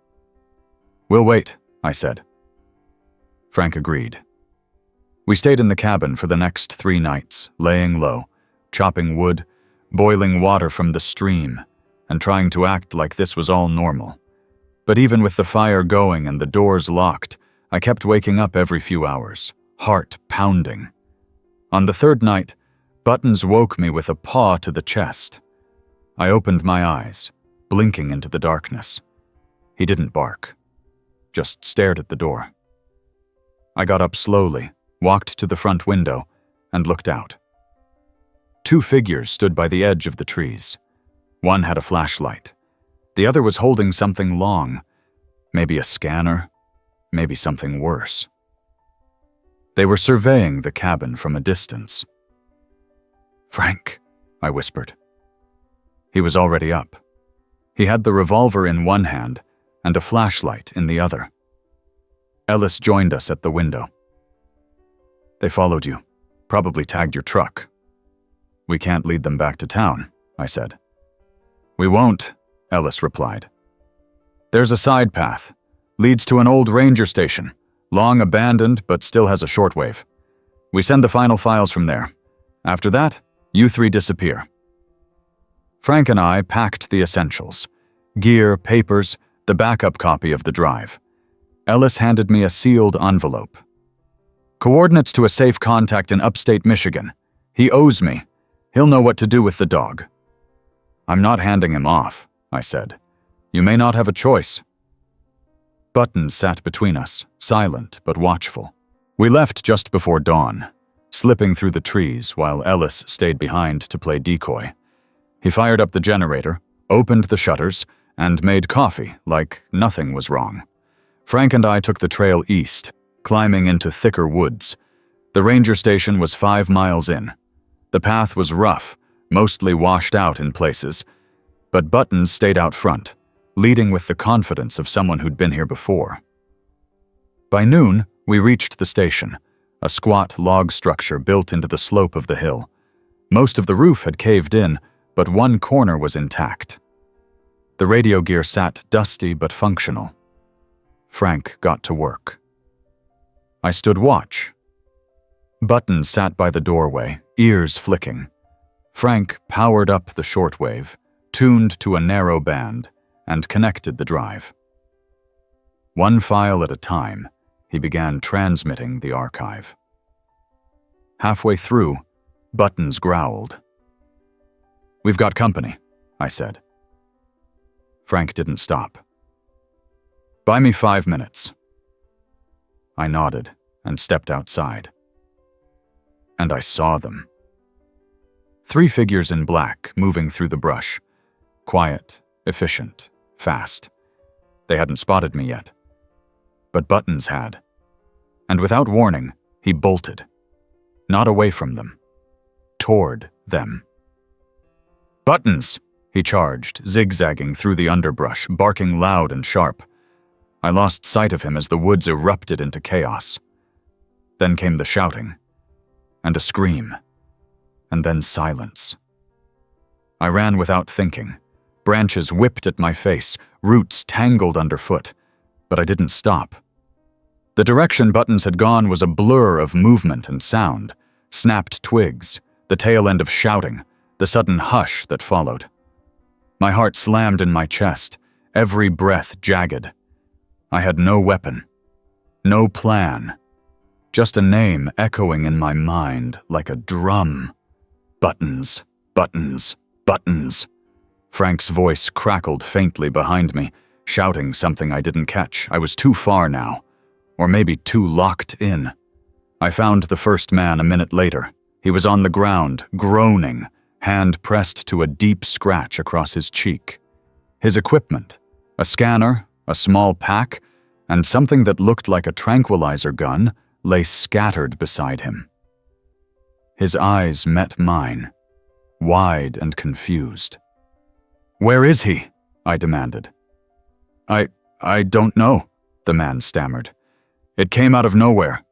"We'll wait," I said. Frank agreed. We stayed in the cabin for the next 3 nights, laying low, chopping wood, boiling water from the stream, and trying to act like this was all normal. But even with the fire going and the doors locked, I kept waking up every few hours, heart pounding. On the 3rd night, Buttons woke me with a paw to the chest. I opened my eyes, blinking into the darkness. He didn't bark, just stared at the door. I got up slowly, walked to the front window, and looked out. 2 figures stood by the edge of the trees. One had a flashlight. The other was holding something long, maybe a scanner, maybe something worse. They were surveying the cabin from a distance. "Frank," I whispered. He was already up. He had the revolver in one hand and a flashlight in the other. Ellis joined us at the window. "They followed you, probably tagged your truck." "We can't lead them back to town," I said. "We won't," Ellis replied. "There's a side path. Leads to an old ranger station, long abandoned but still has a shortwave. We send the final files from there. After that, you 3 disappear." Frank and I packed the essentials: gear, papers, the backup copy of the drive. Ellis handed me a sealed envelope. "Coordinates to a safe contact in upstate Michigan. He owes me. He'll know what to do with the dog." "I'm not handing him off," I said. "You may not have a choice." Buttons sat between us, silent but watchful. We left just before dawn. slipping through the trees while Ellis stayed behind to play decoy. He fired up the generator, opened the shutters, and made coffee like nothing was wrong. Frank and I took the trail east, climbing into thicker woods. The ranger station was 5 miles in. The path was rough, mostly washed out in places, but Buttons stayed out front, leading with the confidence of someone who'd been here before. By noon, we reached the station, a squat log structure built into the slope of the hill. Most of the roof had caved in, but one corner was intact. The radio gear sat dusty but functional. Frank got to work. I stood watch. Buttons sat by the doorway, ears flicking. Frank powered up the shortwave, tuned to a narrow band, and connected the drive. One file at a time, he began transmitting the archive. Halfway through, Buttons growled. "We've got company," I said. Frank didn't stop. "Buy me 5 minutes." I nodded and stepped outside. And I saw them. 3 figures in black moving through the brush. Quiet, efficient, fast. They hadn't spotted me yet. But Buttons had. And without warning, he bolted. Not away from them. Toward them. "Buttons!" he charged, zigzagging through the underbrush, barking loud and sharp. I lost sight of him as the woods erupted into chaos. Then came the shouting, and a scream, and then silence. I ran without thinking. Branches whipped at my face, roots tangled underfoot, but I didn't stop. The direction Buttons had gone was a blur of movement and sound, snapped twigs, the tail end of shouting, the sudden hush that followed. My heart slammed in my chest, every breath jagged. I had no weapon, no plan, just a name echoing in my mind like a drum. Buttons, Buttons, Buttons. Frank's voice crackled faintly behind me, shouting something I didn't catch. I was too far now, or maybe too locked in. I found the first man a minute later. He was on the ground, groaning, hand pressed to a deep scratch across his cheek. His equipment, a scanner, a small pack, and something that looked like a tranquilizer gun, lay scattered beside him. His eyes met mine, wide and confused. "Where is he?" I demanded. I don't know," the man stammered. "It came out of nowhere."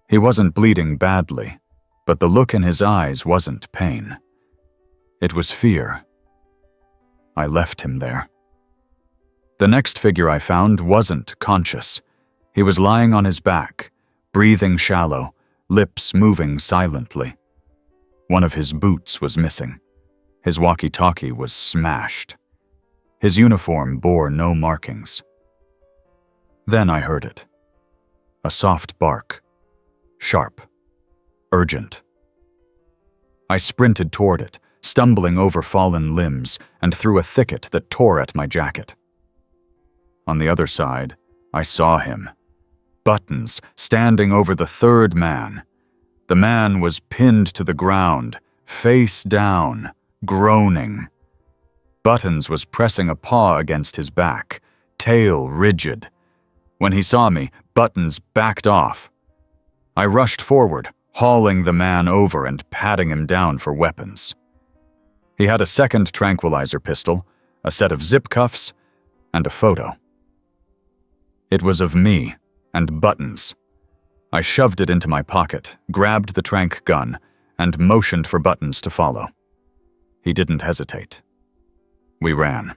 He wasn't bleeding badly, but the look in his eyes wasn't pain. It was fear. I left him there. The next figure I found wasn't conscious. He was lying on his back, breathing shallow, lips moving silently. One of his boots was missing. His walkie-talkie was smashed. His uniform bore no markings. Then I heard it. A soft bark. Sharp. Urgent. I sprinted toward it, stumbling over fallen limbs and through a thicket that tore at my jacket. On the other side, I saw him. Buttons standing over the third man. The man was pinned to the ground, face down, groaning. Buttons was pressing a paw against his back, tail rigid. When he saw me, Buttons backed off. I rushed forward, hauling the man over and patting him down for weapons. He had a second tranquilizer pistol, a set of zip cuffs, and a photo. It was of me and Buttons. I shoved it into my pocket, grabbed the tranq gun, and motioned for Buttons to follow. He didn't hesitate. We ran.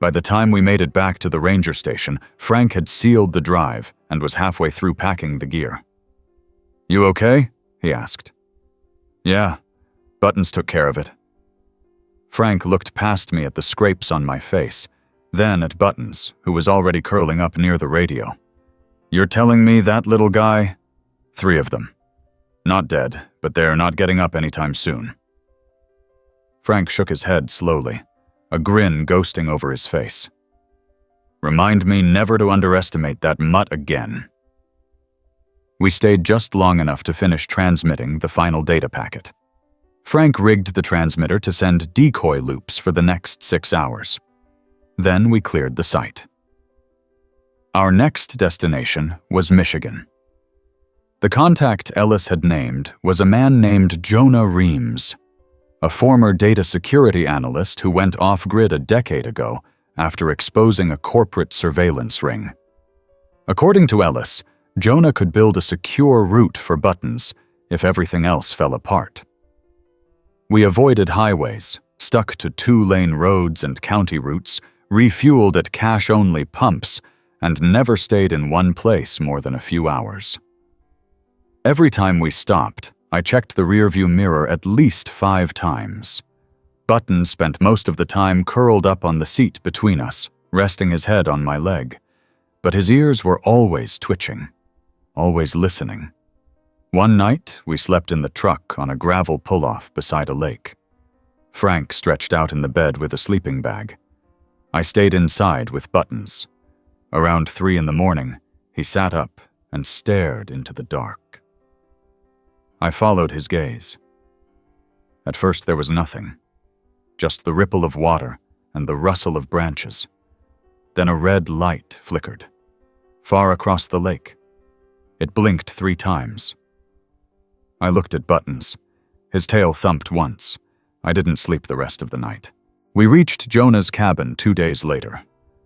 By the time we made it back to the ranger station, Frank had sealed the drive and was halfway through packing the gear. "You okay?" he asked. "Yeah, Buttons took care of it." Frank looked past me at the scrapes on my face, then at Buttons, who was already curling up near the radio. "You're telling me that little guy?" "3 of them. Not dead, but they're not getting up anytime soon." Frank shook his head slowly, a grin ghosting over his face. "Remind me never to underestimate that mutt again." We stayed just long enough to finish transmitting the final data packet. Frank rigged the transmitter to send decoy loops for the next 6 hours. Then we cleared the site. Our next destination was Michigan. The contact Ellis had named was a man named Jonah Reams, a former data security analyst who went off-grid a decade ago after exposing a corporate surveillance ring. According to Ellis, Jonah could build a secure route for Buttons if everything else fell apart. We avoided highways, stuck to 2-lane roads and county routes, refueled at cash-only pumps, and never stayed in one place more than a few hours. Every time we stopped, I checked the rearview mirror at least 5 times. Buttons spent most of the time curled up on the seat between us, resting his head on my leg. But his ears were always twitching, always listening. One night, we slept in the truck on a gravel pull-off beside a lake. Frank stretched out in the bed with a sleeping bag. I stayed inside with Buttons. Around 3 in the morning, he sat up and stared into the dark. I followed his gaze. At first there was nothing, just the ripple of water and the rustle of branches. Then a red light flickered, far across the lake. It blinked 3 times. I looked at Buttons. His tail thumped once. I didn't sleep the rest of the night. We reached Jonah's cabin 2 days later,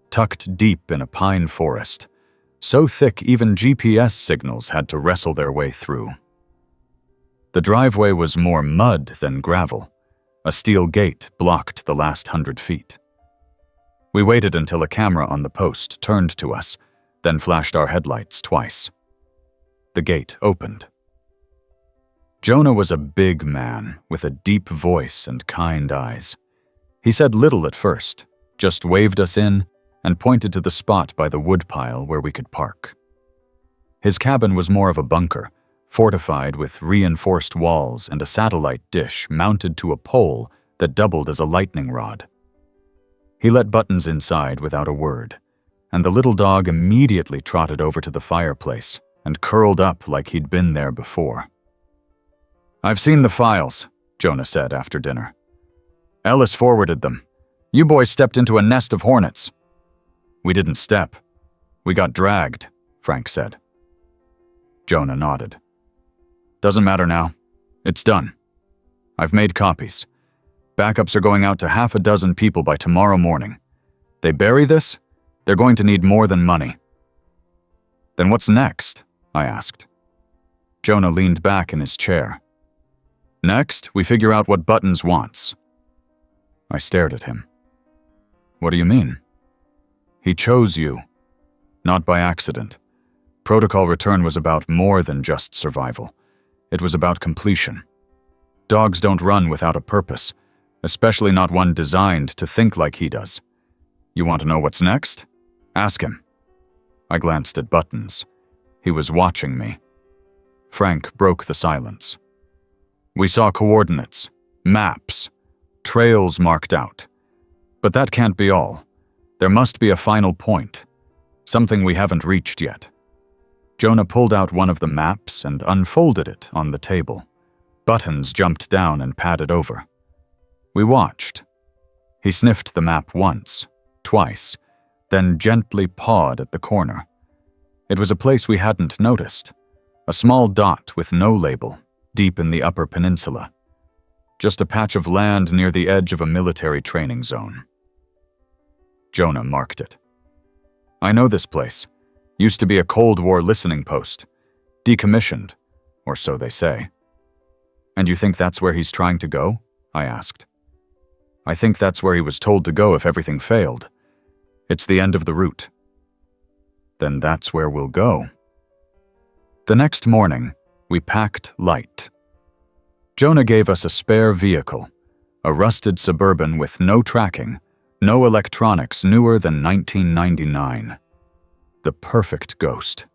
tucked deep in a pine forest, so thick even GPS signals had to wrestle their way through. The driveway was more mud than gravel. A steel gate blocked the last 100 feet. We waited until a camera on the post turned to us, then flashed our headlights twice. The gate opened. Jonah was a big man with a deep voice and kind eyes. He said little at first, just waved us in and pointed to the spot by the woodpile where we could park. His cabin was more of a bunker, fortified with reinforced walls and a satellite dish mounted to a pole that doubled as a lightning rod. He let Buttons inside without a word, and the little dog immediately trotted over to the fireplace and curled up like he'd been there before. "I've seen the files," Jonah said after dinner. "Ellis forwarded them. You boys stepped into a nest of hornets." "We didn't step. We got dragged," Frank said. Jonah nodded. "Doesn't matter now. It's done. I've made copies. Backups are going out to 6 people by tomorrow morning. They bury this, they're going to need more than money." "Then what's next?" I asked. Jonah leaned back in his chair. "Next, we figure out what Buttons wants." I stared at him. "What do you mean?" "He chose you. Not by accident. Protocol Return was about more than just survival. It was about completion. Dogs don't run without a purpose, especially not one designed to think like he does. You want to know what's next? Ask him." I glanced at Buttons. He was watching me. Frank broke the silence. "We saw coordinates, maps, trails marked out. But that can't be all. There must be a final point, something we haven't reached yet." Jonah pulled out one of the maps and unfolded it on the table. Buttons jumped down and padded over. We watched. He sniffed the map once, twice, then gently pawed at the corner. It was a place we hadn't noticed, a small dot with no label, deep in the Upper Peninsula. Just a patch of land near the edge of a military training zone. Jonah marked it. "I know this place. Used to be a Cold War listening post. Decommissioned, or so they say." "And you think that's where he's trying to go?" I asked. "I think that's where he was told to go if everything failed. It's the end of the route." "Then that's where we'll go." The next morning, we packed light. Jonah gave us a spare vehicle, a rusted Suburban with no tracking, no electronics newer than 1999. The perfect ghost.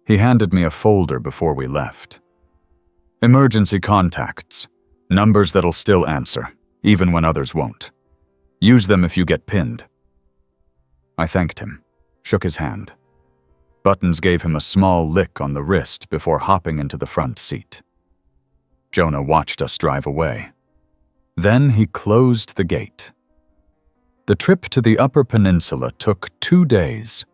He handed me a folder before we left. "Emergency contacts. Numbers that'll still answer, even when others won't. Use them if you get pinned." I thanked him, shook his hand. Buttons gave him a small lick on the wrist before hopping into the front seat. Jonah watched us drive away. Then he closed the gate. The trip to the Upper Peninsula took 2 days.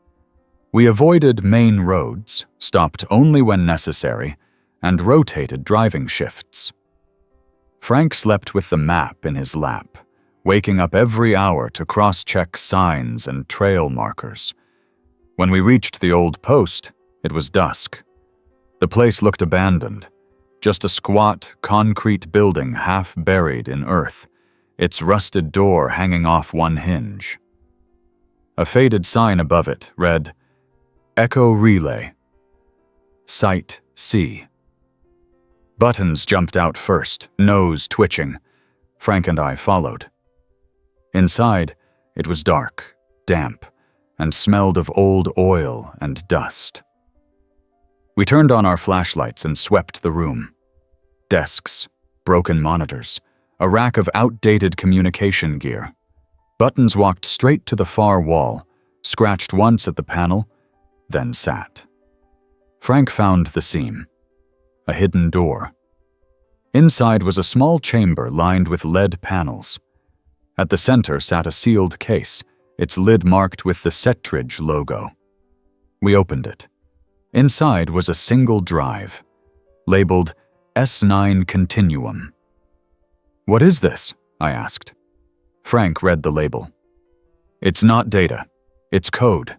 We avoided main roads, stopped only when necessary, and rotated driving shifts. Frank slept with the map in his lap, waking up every hour to cross-check signs and trail markers. When we reached the old post, it was dusk. The place looked abandoned, just a squat, concrete building half buried in earth, its rusted door hanging off one hinge. A faded sign above it read, "Echo Relay. Site C." Buttons jumped out first, nose twitching. Frank and I followed. Inside, it was dark, damp, and smelled of old oil and dust. We turned on our flashlights and swept the room. Desks, broken monitors, a rack of outdated communication gear. Buttons walked straight to the far wall, scratched once at the panel, then sat. Frank found the seam. A hidden door. Inside was a small chamber lined with lead panels. At the center sat a sealed case, its lid marked with the Setridge logo. We opened it. Inside was a single drive, labeled S9 Continuum. "What is this?" I asked. Frank read the label. "It's not data. It's code.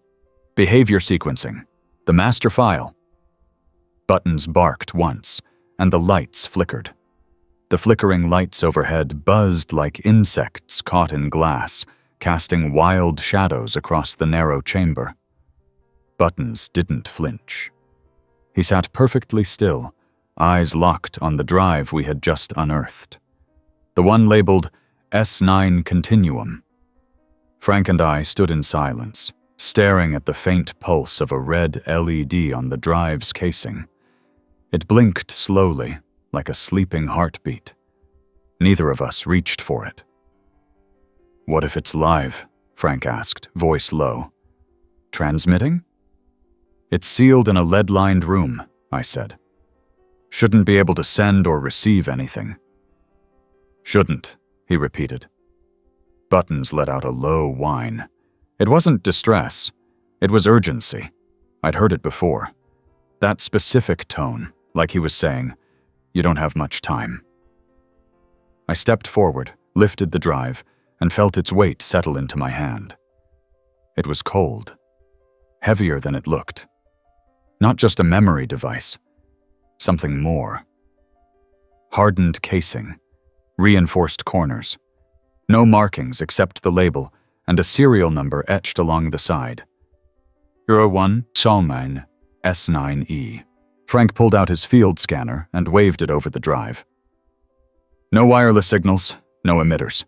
Behavior sequencing. The master file." Buttons barked once, and the lights flickered. The flickering lights overhead buzzed like insects caught in glass, casting wild shadows across the narrow chamber. Buttons didn't flinch. He sat perfectly still, eyes locked on the drive we had just unearthed. The one labeled S9 Continuum. Frank and I stood in silence, staring at the faint pulse of a red LED on the drive's casing. It blinked slowly, like a sleeping heartbeat. Neither of us reached for it. "What if it's live?" Frank asked, voice low. "Transmitting?" "It's sealed in a lead-lined room," I said. "Shouldn't be able to send or receive anything." "Shouldn't," he repeated. Buttons let out a low whine. It wasn't distress. It was urgency. I'd heard it before. That specific tone, like he was saying, "You don't have much time." I stepped forward, lifted the drive, and felt its weight settle into my hand. It was cold, heavier than it looked. Not just a memory device, something more. Hardened casing, reinforced corners, no markings except the label and a serial number etched along the side. 01 Solmine S9E. Frank pulled out his field scanner and waved it over the drive. "No wireless signals, no emitters.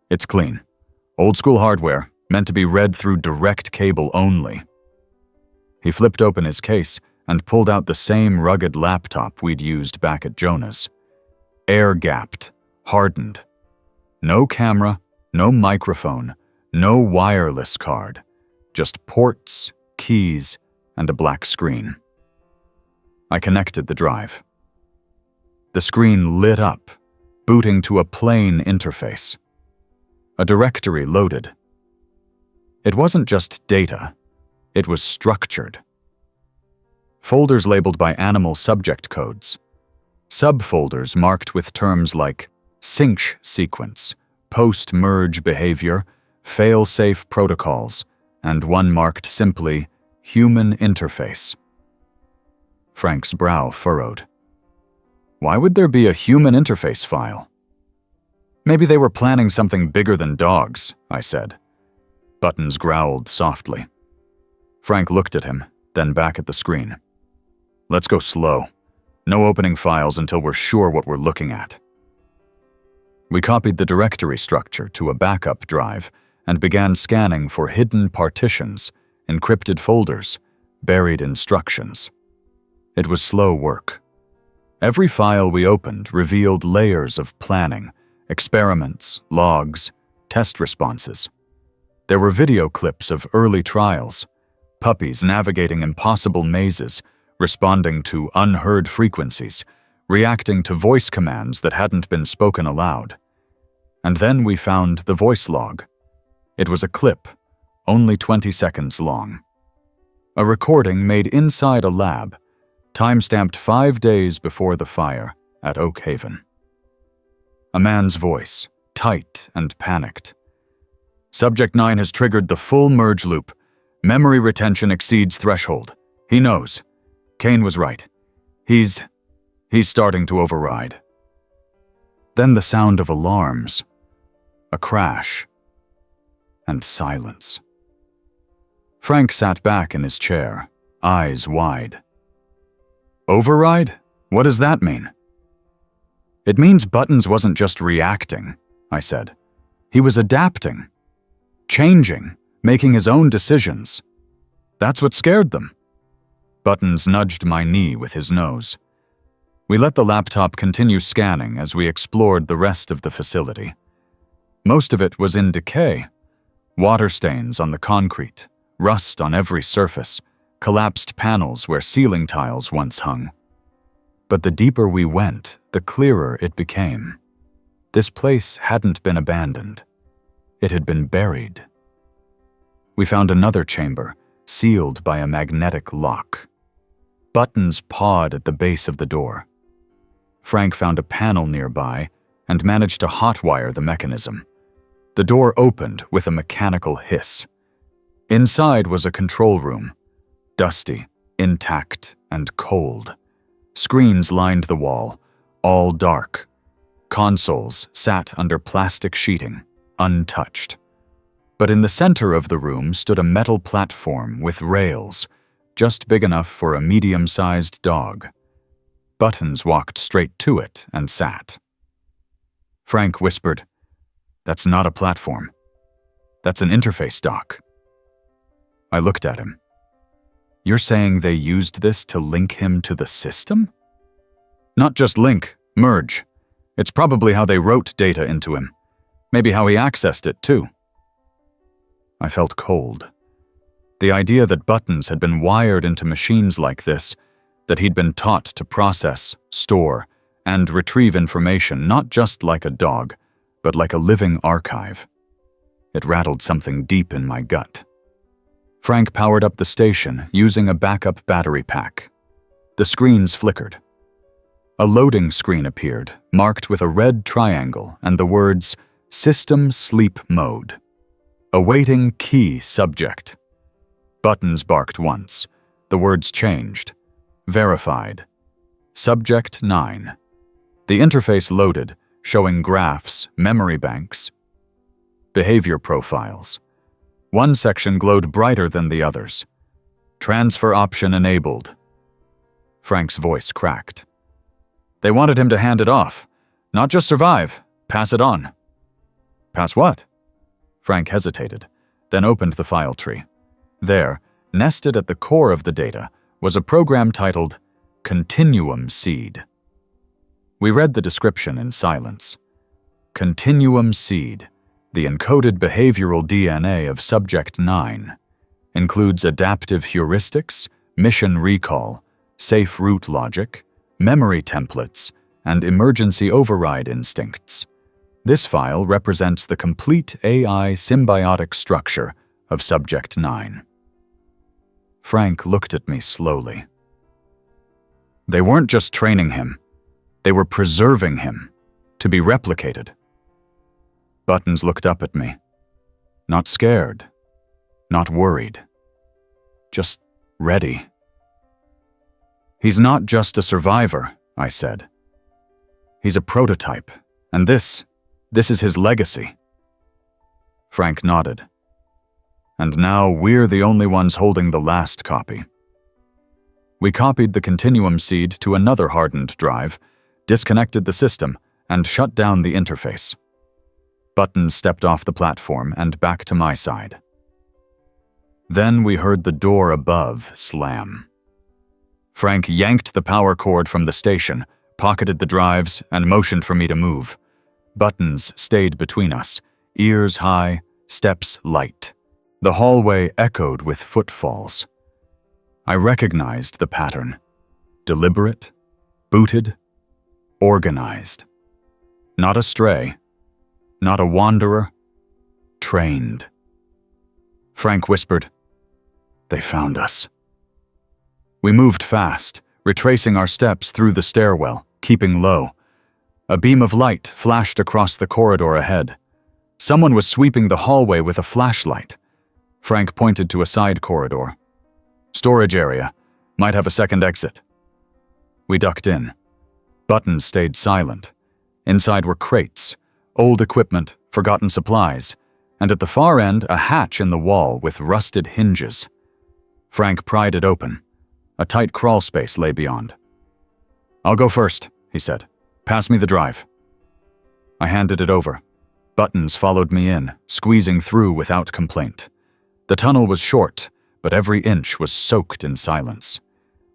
It's clean. Old-school hardware, meant to be read through direct cable only." He flipped open his case and pulled out the same rugged laptop we'd used back at Jonah's. Air-gapped, hardened. No camera, no microphone, no wireless card. Just ports, keys, and a black screen. I connected the drive. The screen lit up, booting to a plain interface. A directory loaded. It wasn't just data, it was structured. Folders labeled by animal subject codes. Subfolders marked with terms like sync sequence, post-merge behavior, fail-safe protocols, and one marked simply human interface. Frank's brow furrowed. Why would there be a human interface file? "Maybe they were planning something bigger than dogs," I said. Buttons growled softly. Frank looked at him, then back at the screen. "Let's go slow. No opening files until we're sure what we're looking at." We copied the directory structure to a backup drive and began scanning for hidden partitions, encrypted folders, buried instructions. It was slow work. Every file we opened revealed layers of planning, experiments, logs, test responses. There were video clips of early trials, puppies navigating impossible mazes, responding to unheard frequencies, reacting to voice commands that hadn't been spoken aloud. And then we found the voice log. It was a clip, only 20 seconds long. A recording made inside a lab, time-stamped 5 days before the fire at Oak Haven. A man's voice, tight and panicked. Subject 9 has triggered the full merge loop. Memory retention exceeds threshold. He knows. Kaine was right. He's starting to override. Then the sound of alarms, a crash, and silence. Frank sat back in his chair, eyes wide. Override? What does that mean? It means Buttons wasn't just reacting, I said. He was adapting, changing, making his own decisions. That's what scared them. Buttons nudged my knee with his nose. We let the laptop continue scanning as we explored the rest of the facility. Most of it was in decay. Water stains on the concrete, rust on every surface, collapsed panels where ceiling tiles once hung. But the deeper we went, the clearer it became. This place hadn't been abandoned. It had been buried. We found another chamber, sealed by a magnetic lock. Buttons pawed at the base of the door. Frank found a panel nearby and managed to hotwire the mechanism. The door opened with a mechanical hiss. Inside was a control room, dusty, intact, and cold. Screens lined the wall, all dark. Consoles sat under plastic sheeting, untouched. But in the center of the room stood a metal platform with rails, just big enough for a medium-sized dog. Buttons walked straight to it and sat. Frank whispered, "That's not a platform. That's an interface dock." I looked at him. "You're saying they used this to link him to the system?" "Not just link, merge. It's probably how they wrote data into him. Maybe how he accessed it, too." I felt cold. The idea that Buttons had been wired into machines like this, that he'd been taught to process, store, and retrieve information not just like a dog, but like a living archive. It rattled something deep in my gut. Frank powered up the station using a backup battery pack. The screens flickered. A loading screen appeared, marked with a red triangle and the words, "System Sleep Mode." Awaiting key subject. Buttons barked once. The words changed. Verified. Subject 9. The interface loaded, showing graphs, memory banks, behavior profiles. One section glowed brighter than the others. Transfer option enabled. Frank's voice cracked. "They wanted him to hand it off. Not just survive, pass it on." "Pass what?" Frank hesitated, then opened the file tree. There, nested at the core of the data, was a program titled Continuum Seed. We read the description in silence. Continuum Seed, the encoded behavioral DNA of Subject 9, includes adaptive heuristics, mission recall, safe route logic, memory templates, and emergency override instincts. This file represents the complete AI symbiotic structure of Subject 9. Frank looked at me slowly. They weren't just training him. They were preserving him, to be replicated. Buttons looked up at me. Not scared, not worried, just ready. "He's not just a survivor," I said. "He's a prototype, and this is his legacy." Frank nodded. "And now we're the only ones holding the last copy." We copied the Continuum Seed to another hardened drive, disconnected the system, and shut down the interface. Buttons stepped off the platform and back to my side. Then we heard the door above slam. Frank yanked the power cord from the station, pocketed the drives, and motioned for me to move. Buttons stayed between us, ears high, steps light. The hallway echoed with footfalls. I recognized the pattern. Deliberate, booted, organized. Not a stray, not a wanderer, trained. Frank whispered, "They found us." We moved fast, retracing our steps through the stairwell, keeping low. A beam of light flashed across the corridor ahead. Someone was sweeping the hallway with a flashlight. Frank pointed to a side corridor. "Storage area. Might have a second exit." We ducked in. Buttons stayed silent. Inside were crates, old equipment, forgotten supplies, and at the far end a hatch in the wall with rusted hinges. Frank pried it open. A tight crawl space lay beyond. "I'll go first," he said. "Pass me the drive." I handed it over. Buttons followed me in, squeezing through without complaint. The tunnel was short, but every inch was soaked in silence.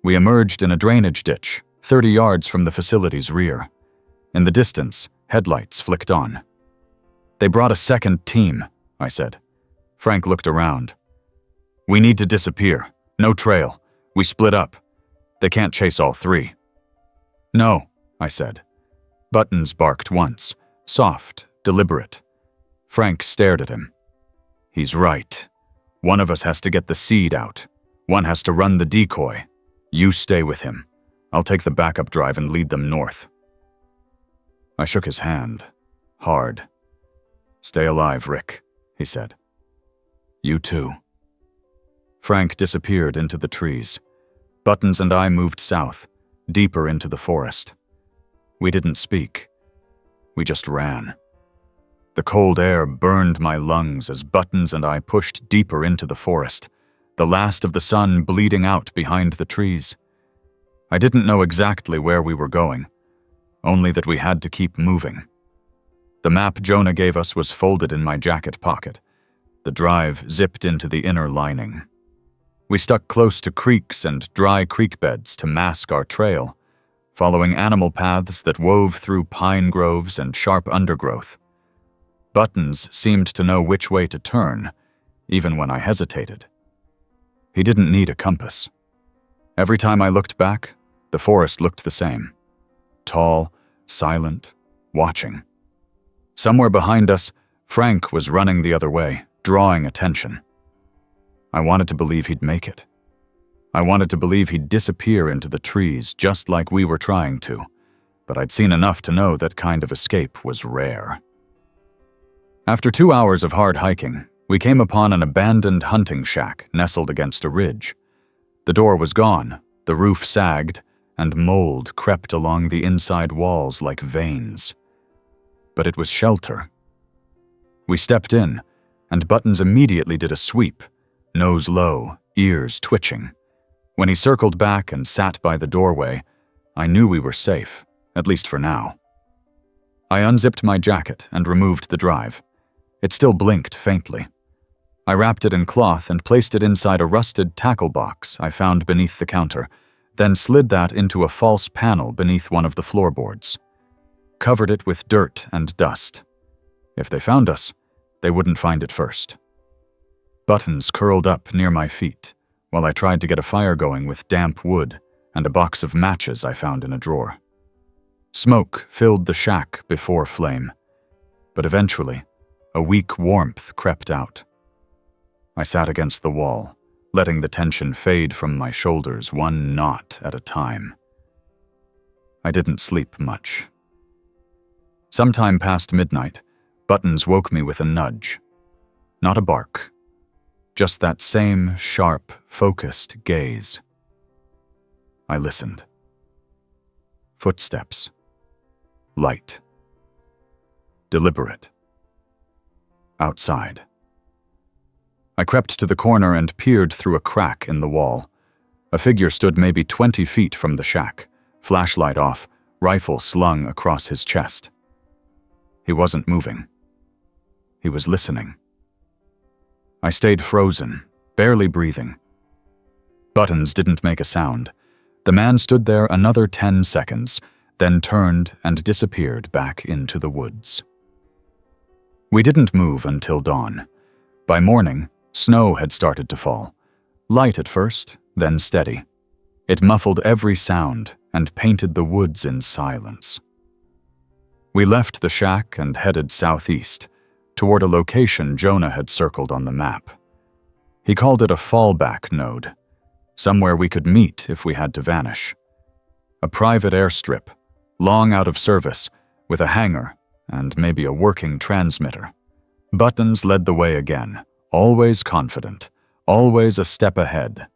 We emerged in a drainage ditch, 30 yards from the facility's rear. In the distance, headlights flicked on. "They brought a second team," I said. Frank looked around. "We need to disappear. No trail. We split up. They can't chase all three." "No," I said. Buttons barked once, soft, deliberate. Frank stared at him. "He's right. One of us has to get the seed out. One has to run the decoy. You stay with him. I'll take the backup drive and lead them north." I shook his hand, hard. "Stay alive, Rick," he said. "You too." Frank disappeared into the trees. Buttons and I moved south, deeper into the forest. We didn't speak. We just ran. The cold air burned my lungs as Buttons and I pushed deeper into the forest, the last of the sun bleeding out behind the trees. I didn't know exactly where we were going, only that we had to keep moving. The map Jonah gave us was folded in my jacket pocket. The drive zipped into the inner lining. We stuck close to creeks and dry creek beds to mask our trail, following animal paths that wove through pine groves and sharp undergrowth. Buttons seemed to know which way to turn, even when I hesitated. He didn't need a compass. Every time I looked back, the forest looked the same. Tall, silent, watching. Somewhere behind us, Frank was running the other way, drawing attention. I wanted to believe he'd make it. I wanted to believe he'd disappear into the trees just like we were trying to, but I'd seen enough to know that kind of escape was rare. After 2 hours of hard hiking, we came upon an abandoned hunting shack nestled against a ridge. The door was gone, the roof sagged, and mold crept along the inside walls like veins. But it was shelter. We stepped in, and Buttons immediately did a sweep, nose low, ears twitching. When he circled back and sat by the doorway, I knew we were safe, at least for now. I unzipped my jacket and removed the drive. It still blinked faintly. I wrapped it in cloth and placed it inside a rusted tackle box I found beneath the counter, then slid that into a false panel beneath one of the floorboards. Covered it with dirt and dust. If they found us, they wouldn't find it first. Buttons curled up near my feet, while I tried to get a fire going with damp wood and a box of matches I found in a drawer. Smoke filled the shack before flame, but eventually, a weak warmth crept out. I sat against the wall, letting the tension fade from my shoulders one knot at a time. I didn't sleep much. Sometime past midnight, Buttons woke me with a nudge. Not a bark. Just that same sharp, focused gaze. I listened. Footsteps. Light. Deliberate. Outside. I crept to the corner and peered through a crack in the wall. A figure stood maybe 20 feet from the shack, flashlight off, rifle slung across his chest. He wasn't moving. He was listening. I stayed frozen, barely breathing. Buttons didn't make a sound. The man stood there another 10 seconds, then turned and disappeared back into the woods. We didn't move until dawn. By morning, snow had started to fall. Light at first, then steady. It muffled every sound and painted the woods in silence. We left the shack and headed southeast, toward a location Jonah had circled on the map. He called it a fallback node, somewhere we could meet if we had to vanish. A private airstrip, long out of service, with a hangar and maybe a working transmitter. Buttons led the way again, always confident, always a step ahead.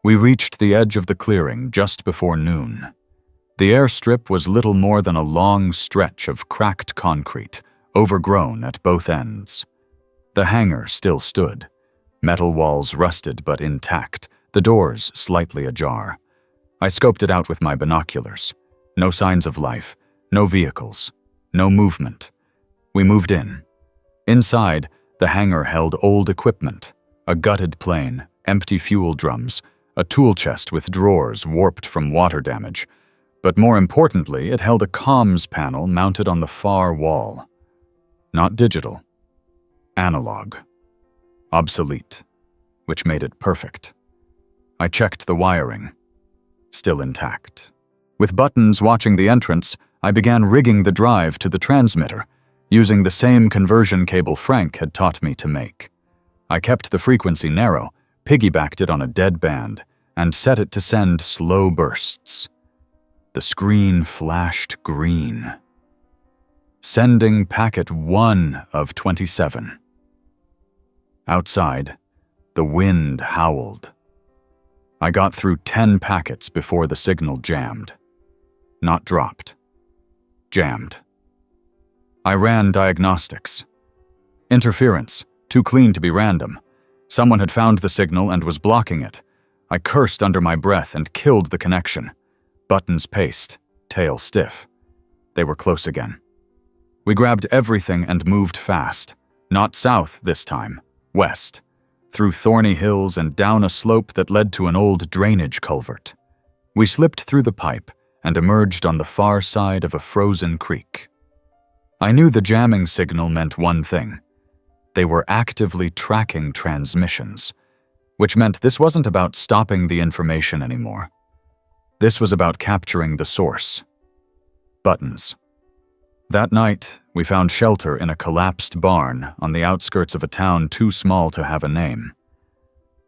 We reached the edge of the clearing just before noon. The airstrip was little more than a long stretch of cracked concrete, overgrown at both ends. The hangar still stood, metal walls rusted but intact, the doors slightly ajar. I scoped it out with my binoculars. No signs of life, no vehicles, no movement. We moved in. Inside, the hangar held old equipment, a gutted plane, empty fuel drums, a tool chest with drawers warped from water damage. But more importantly, it held a comms panel mounted on the far wall. Not digital. Analog. Obsolete, which made it perfect. I checked the wiring. Still intact. With Buttons watching the entrance, I began rigging the drive to the transmitter, using the same conversion cable Frank had taught me to make. I kept the frequency narrow, piggybacked it on a dead band, and set it to send slow bursts. The screen flashed green. Sending packet 1 of 27. Outside, the wind howled. I got through 10 packets before the signal jammed. Not dropped. Jammed. I ran diagnostics. Interference, too clean to be random. Someone had found the signal and was blocking it. I cursed under my breath and killed the connection. Buttons paced, tail stiff. They were close again. We grabbed everything and moved fast. Not south this time, west, through thorny hills and down a slope that led to an old drainage culvert. We slipped through the pipe and emerged on the far side of a frozen creek. I knew the jamming signal meant one thing. They were actively tracking transmissions, which meant this wasn't about stopping the information anymore. This was about capturing the source. Buttons. That night, we found shelter in a collapsed barn on the outskirts of a town too small to have a name.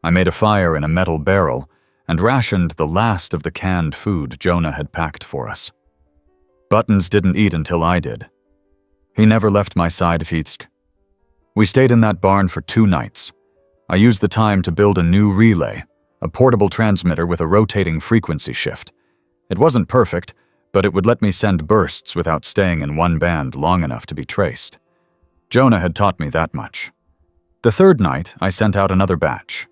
I made a fire in a metal barrel and rationed the last of the canned food Jonah had packed for us. Buttons didn't eat until I did. He never left my side of Hitsk. We stayed in that barn for 2 nights. I used the time to build a new relay, a portable transmitter with a rotating frequency shift. It wasn't perfect, but it would let me send bursts without staying in one band long enough to be traced. Jonah had taught me that much. The 3rd night, I sent out another batch.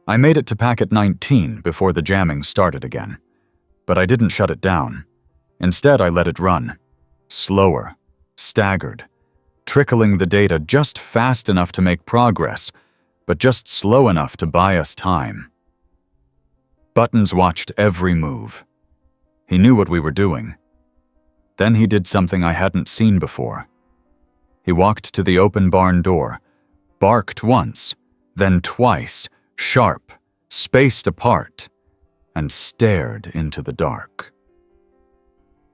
I made it to packet 19 before the jamming started again. But I didn't shut it down. Instead, I let it run. Slower, staggered, trickling the data just fast enough to make progress, but just slow enough to buy us time. Buttons watched every move. He knew what we were doing. Then he did something I hadn't seen before. He walked to the open barn door, barked once, then twice, sharp, spaced apart, and stared into the dark.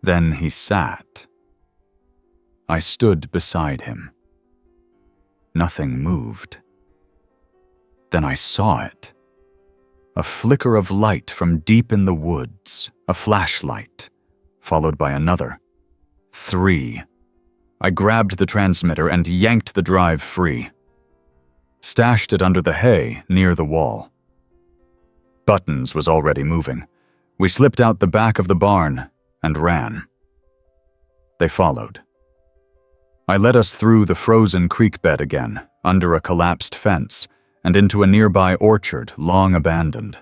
Then he sat. I stood beside him. Nothing moved. Then I saw it. A flicker of light from deep in the woods, a flashlight, followed by another. 3. I grabbed the transmitter and yanked the drive free. Stashed it under the hay near the wall. Buttons was already moving. We slipped out the back of the barn and ran. They followed. I led us through the frozen creek bed again, under a collapsed fence, and into a nearby orchard long abandoned.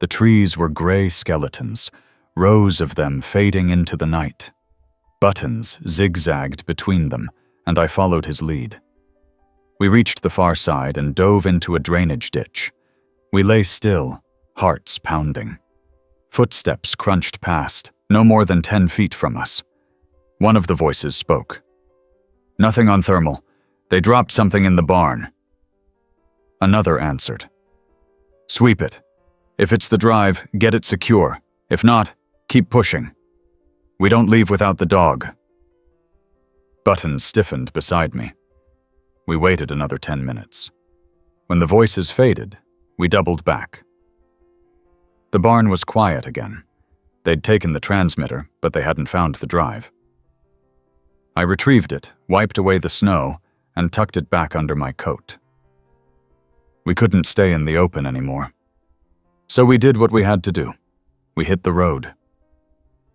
The trees were gray skeletons, rows of them fading into the night. Buttons zigzagged between them, and I followed his lead. We reached the far side and dove into a drainage ditch. We lay still, hearts pounding. Footsteps crunched past, no more than 10 feet from us. One of the voices spoke. "Nothing on thermal. They dropped something in the barn." Another answered. "Sweep it. If it's the drive, get it secure. If not, keep pushing. We don't leave without the dog." Buttons stiffened beside me. We waited another 10 minutes. When the voices faded, we doubled back. The barn was quiet again. They'd taken the transmitter, but they hadn't found the drive. I retrieved it, wiped away the snow, and tucked it back under my coat. We couldn't stay in the open anymore. So we did what we had to do. We hit the road.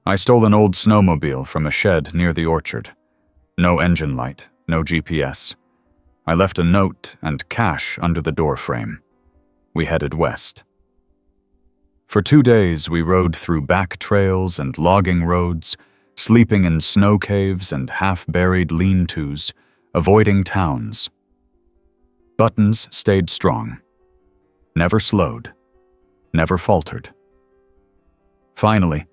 I stole an old snowmobile from a shed near the orchard. No engine light, no GPS. I left a note and cash under the door frame. We headed west. For 2 days, we rode through back trails and logging roads, sleeping in snow caves and half-buried lean-tos, avoiding towns. Buttons stayed strong. Never slowed. Never faltered. Finally,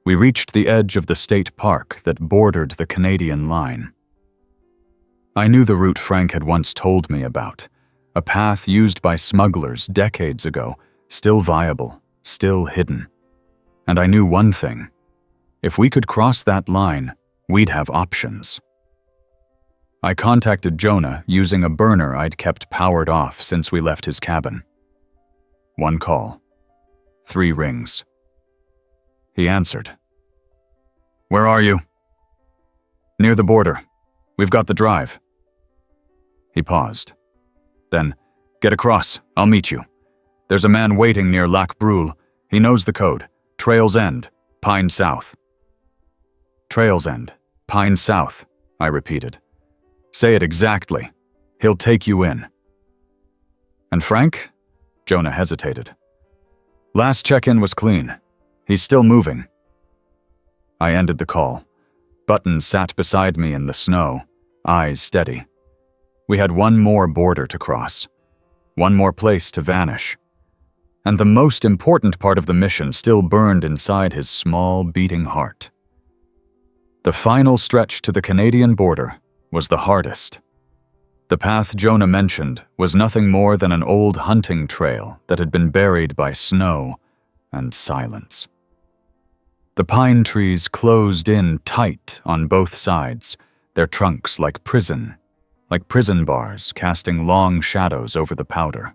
we reached the edge of the state park that bordered the Canadian line. I knew the route Frank had once told me about, a path used by smugglers decades ago, still viable, still hidden. And I knew one thing. If we could cross that line, we'd have options. I contacted Jonah using a burner I'd kept powered off since we left his cabin. 1 call. 3 rings. He answered. "Where are you?" "Near the border. We've got the drive." He paused. Then, "Get across. I'll meet you. There's a man waiting near Lac Brule. He knows the code. Trails End, Pine South." "Trails End, Pine South," I repeated. "Say it exactly. He'll take you in." "And Frank?" Jonah hesitated. "Last check-in was clean. He's still moving." I ended the call. Buttons sat beside me in the snow, eyes steady. We had one more border to cross, one more place to vanish. And the most important part of the mission still burned inside his small, beating heart. The final stretch to the Canadian border was the hardest. The path Jonah mentioned was nothing more than an old hunting trail that had been buried by snow and silence. The pine trees closed in tight on both sides, their trunks like prison bars casting long shadows over the powder.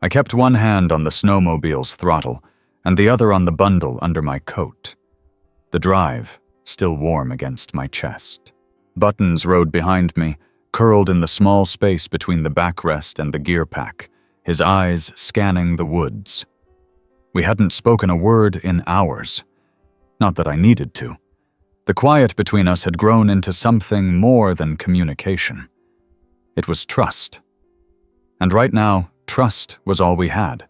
I kept one hand on the snowmobile's throttle and the other on the bundle under my coat. The drive still warm against my chest. Buttons rode behind me, curled in the small space between the backrest and the gear pack, his eyes scanning the woods. We hadn't spoken a word in hours. Not that I needed to. The quiet between us had grown into something more than communication. It was trust. And right now, trust was all we had.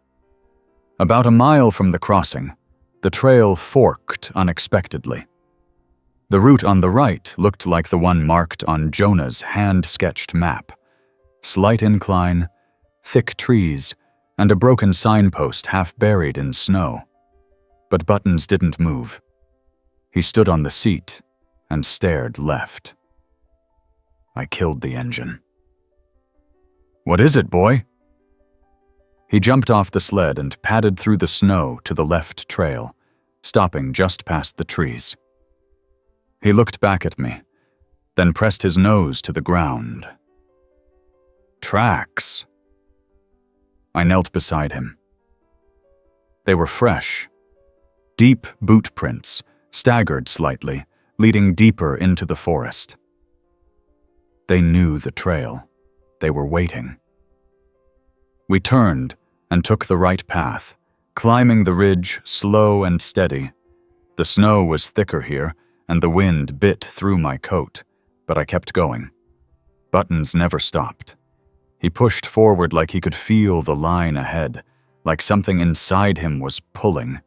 About a mile from the crossing, the trail forked unexpectedly. The route on the right looked like the one marked on Jonah's hand-sketched map. Slight incline, thick trees, and a broken signpost half buried in snow. But Buttons didn't move. He stood on the seat and stared left. I killed the engine. "What is it, boy?" He jumped off the sled and padded through the snow to the left trail, stopping just past the trees. He looked back at me, then pressed his nose to the ground. "Tracks." I knelt beside him. They were fresh. Deep boot prints, staggered slightly, leading deeper into the forest. They knew the trail. They were waiting. We turned and took the right path, climbing the ridge slow and steady. The snow was thicker here, and the wind bit through my coat, but I kept going. Buttons never stopped. He pushed forward like he could feel the line ahead, like something inside him was pulling.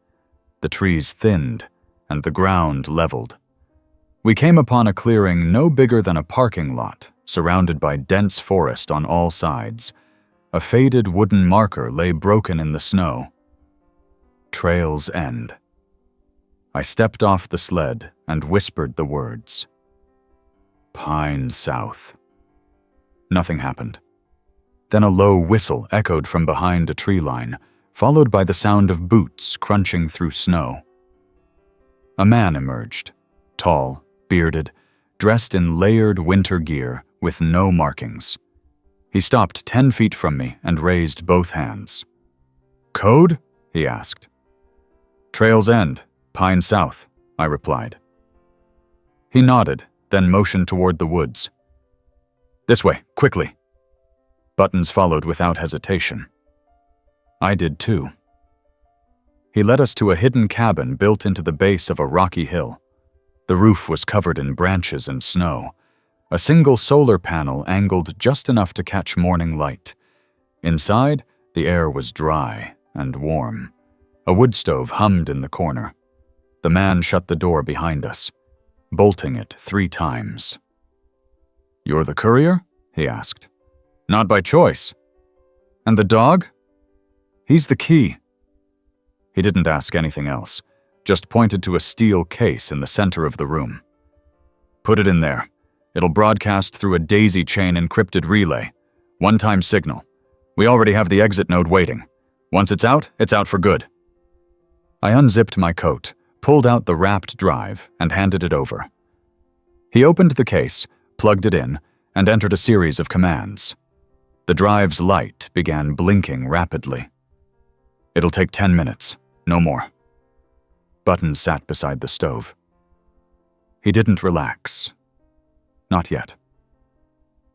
The trees thinned, and the ground leveled. We came upon a clearing no bigger than a parking lot, surrounded by dense forest on all sides. A faded wooden marker lay broken in the snow. Trails End. I stepped off the sled and whispered the words. Pine South. Nothing happened. Then a low whistle echoed from behind a tree line, followed by the sound of boots crunching through snow. A man emerged, tall, bearded, dressed in layered winter gear with no markings. He stopped 10 feet from me and raised both hands. "Code?" he asked. "Trail's End, Pine South," I replied. He nodded, then motioned toward the woods. "This way, quickly." Buttons followed without hesitation. I did too. He led us to a hidden cabin built into the base of a rocky hill. The roof was covered in branches and snow. A single solar panel angled just enough to catch morning light. Inside, the air was dry and warm. A wood stove hummed in the corner. The man shut the door behind us, bolting it 3 times. "You're the courier?" he asked. "Not by choice." "And the dog?" "He's the key." He didn't ask anything else, just pointed to a steel case in the center of the room. "Put it in there. It'll broadcast through a daisy-chain encrypted relay. One-time signal. We already have the exit node waiting. Once it's out for good." I unzipped my coat, pulled out the wrapped drive, and handed it over. He opened the case, plugged it in, and entered a series of commands. The drive's light began blinking rapidly. "It'll take 10 minutes, no more." Buttons sat beside the stove. He didn't relax. Not yet.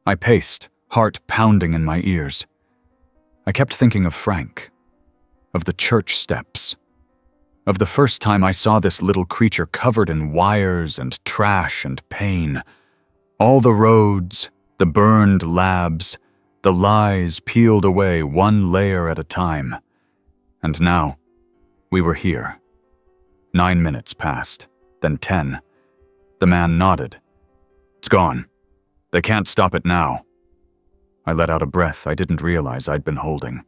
I paced, heart pounding in my ears. I kept thinking of Frank, of the church steps, of the first time I saw this little creature covered in wires and trash and pain. All the roads, the burned labs, the lies peeled away one layer at a time. And now, we were here. 9 minutes passed, then 10. The man nodded. "It's gone. They can't stop it now." I let out a breath I didn't realize I'd been holding.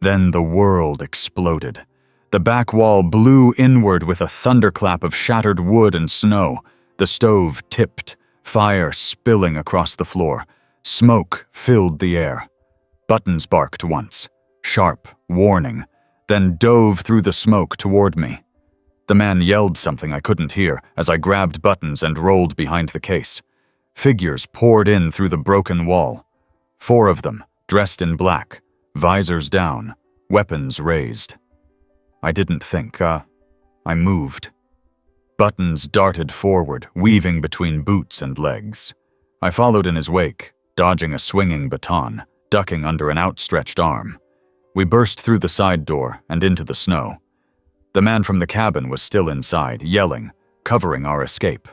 Then the world exploded. The back wall blew inward with a thunderclap of shattered wood and snow. The stove tipped, fire spilling across the floor. Smoke filled the air. Buttons barked once, sharp, warning, then dove through the smoke toward me. The man yelled something I couldn't hear as I grabbed Buttons and rolled behind the case. Figures poured in through the broken wall. 4 of them, dressed in black, visors down, weapons raised. I didn't think, I moved. Buttons darted forward, weaving between boots and legs. I followed in his wake, dodging a swinging baton, ducking under an outstretched arm. We burst through the side door and into the snow. The man from the cabin was still inside, yelling, covering our escape.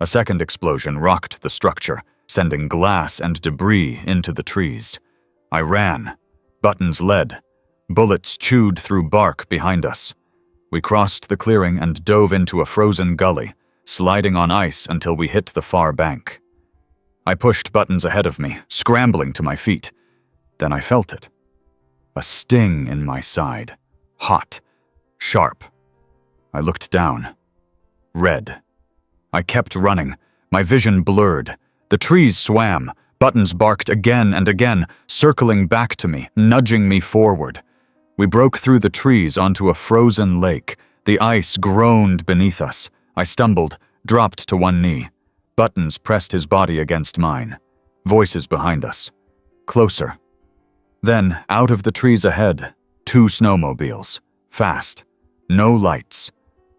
A second explosion rocked the structure, sending glass and debris into the trees. I ran. Buttons led. Bullets chewed through bark behind us. We crossed the clearing and dove into a frozen gully, sliding on ice until we hit the far bank. I pushed Buttons ahead of me, scrambling to my feet. Then I felt it. A sting in my side. Hot. Sharp. I looked down. Red. I kept running. My vision blurred. The trees swam. Buttons barked again and again, circling back to me, nudging me forward. We broke through the trees onto a frozen lake. The ice groaned beneath us. I stumbled, dropped to one knee. Buttons pressed his body against mine. Voices behind us. Closer. Then, out of the trees ahead, 2 snowmobiles. Fast. No lights.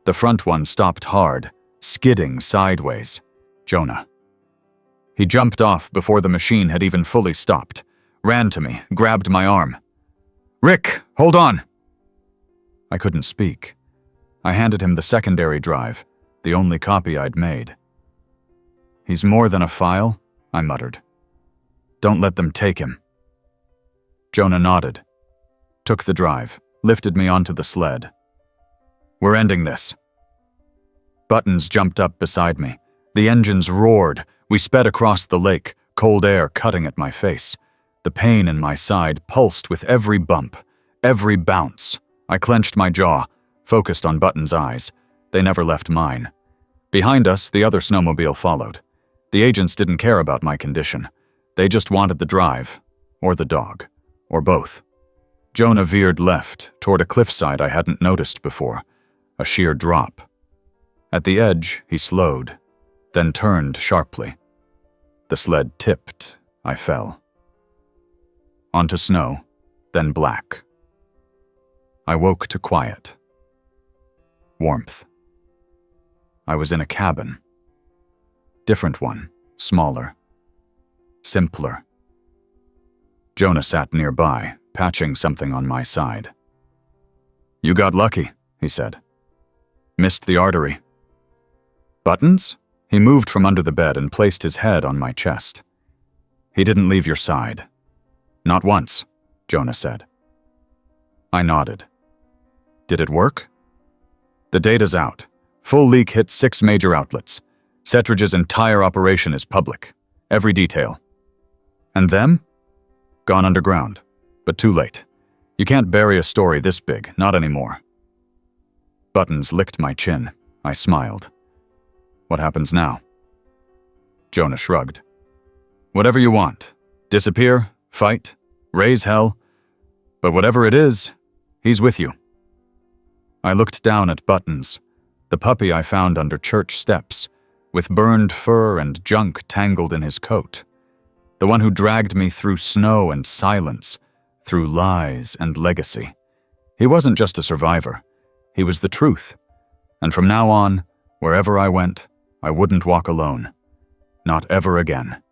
The front one stopped hard, skidding sideways. Jonah. He jumped off before the machine had even fully stopped, ran to me, grabbed my arm. "Rick, hold on!" I couldn't speak. I handed him the secondary drive, the only copy I'd made. "He's more than a file," I muttered. "Don't let them take him." Jonah nodded, took the drive, lifted me onto the sled. "We're ending this." Buttons jumped up beside me. The engines roared. We sped across the lake, cold air cutting at my face. The pain in my side pulsed with every bump, every bounce. I clenched my jaw, focused on Buttons' eyes. They never left mine. Behind us, the other snowmobile followed. The agents didn't care about my condition. They just wanted the drive, or the dog, or both. Jonah veered left, toward a cliffside I hadn't noticed before, a sheer drop. At the edge, he slowed, then turned sharply. The sled tipped. I fell. Onto snow, then black. I woke to quiet. Warmth. I was in a cabin. Different one, smaller. Simpler. Jonah sat nearby, patching something on my side. "You got lucky," he said. "Missed the artery." "Buttons?" He moved from under the bed and placed his head on my chest. "He didn't leave your side." "Not once," Jonah said. I nodded. "Did it work?" "The data's out. Full leak hit 6 major outlets. Settridge's entire operation is public. Every detail." "And them?" "Gone underground. But too late. You can't bury a story this big, not anymore." Buttons licked my chin. I smiled. "What happens now?" Jonah shrugged. "Whatever you want. Disappear, fight, raise hell. But whatever it is, he's with you." I looked down at Buttons, the puppy I found under church steps, with burned fur and junk tangled in his coat. The one who dragged me through snow and silence, through lies and legacy. He wasn't just a survivor. He was the truth. And from now on, wherever I went, I wouldn't walk alone. Not ever again.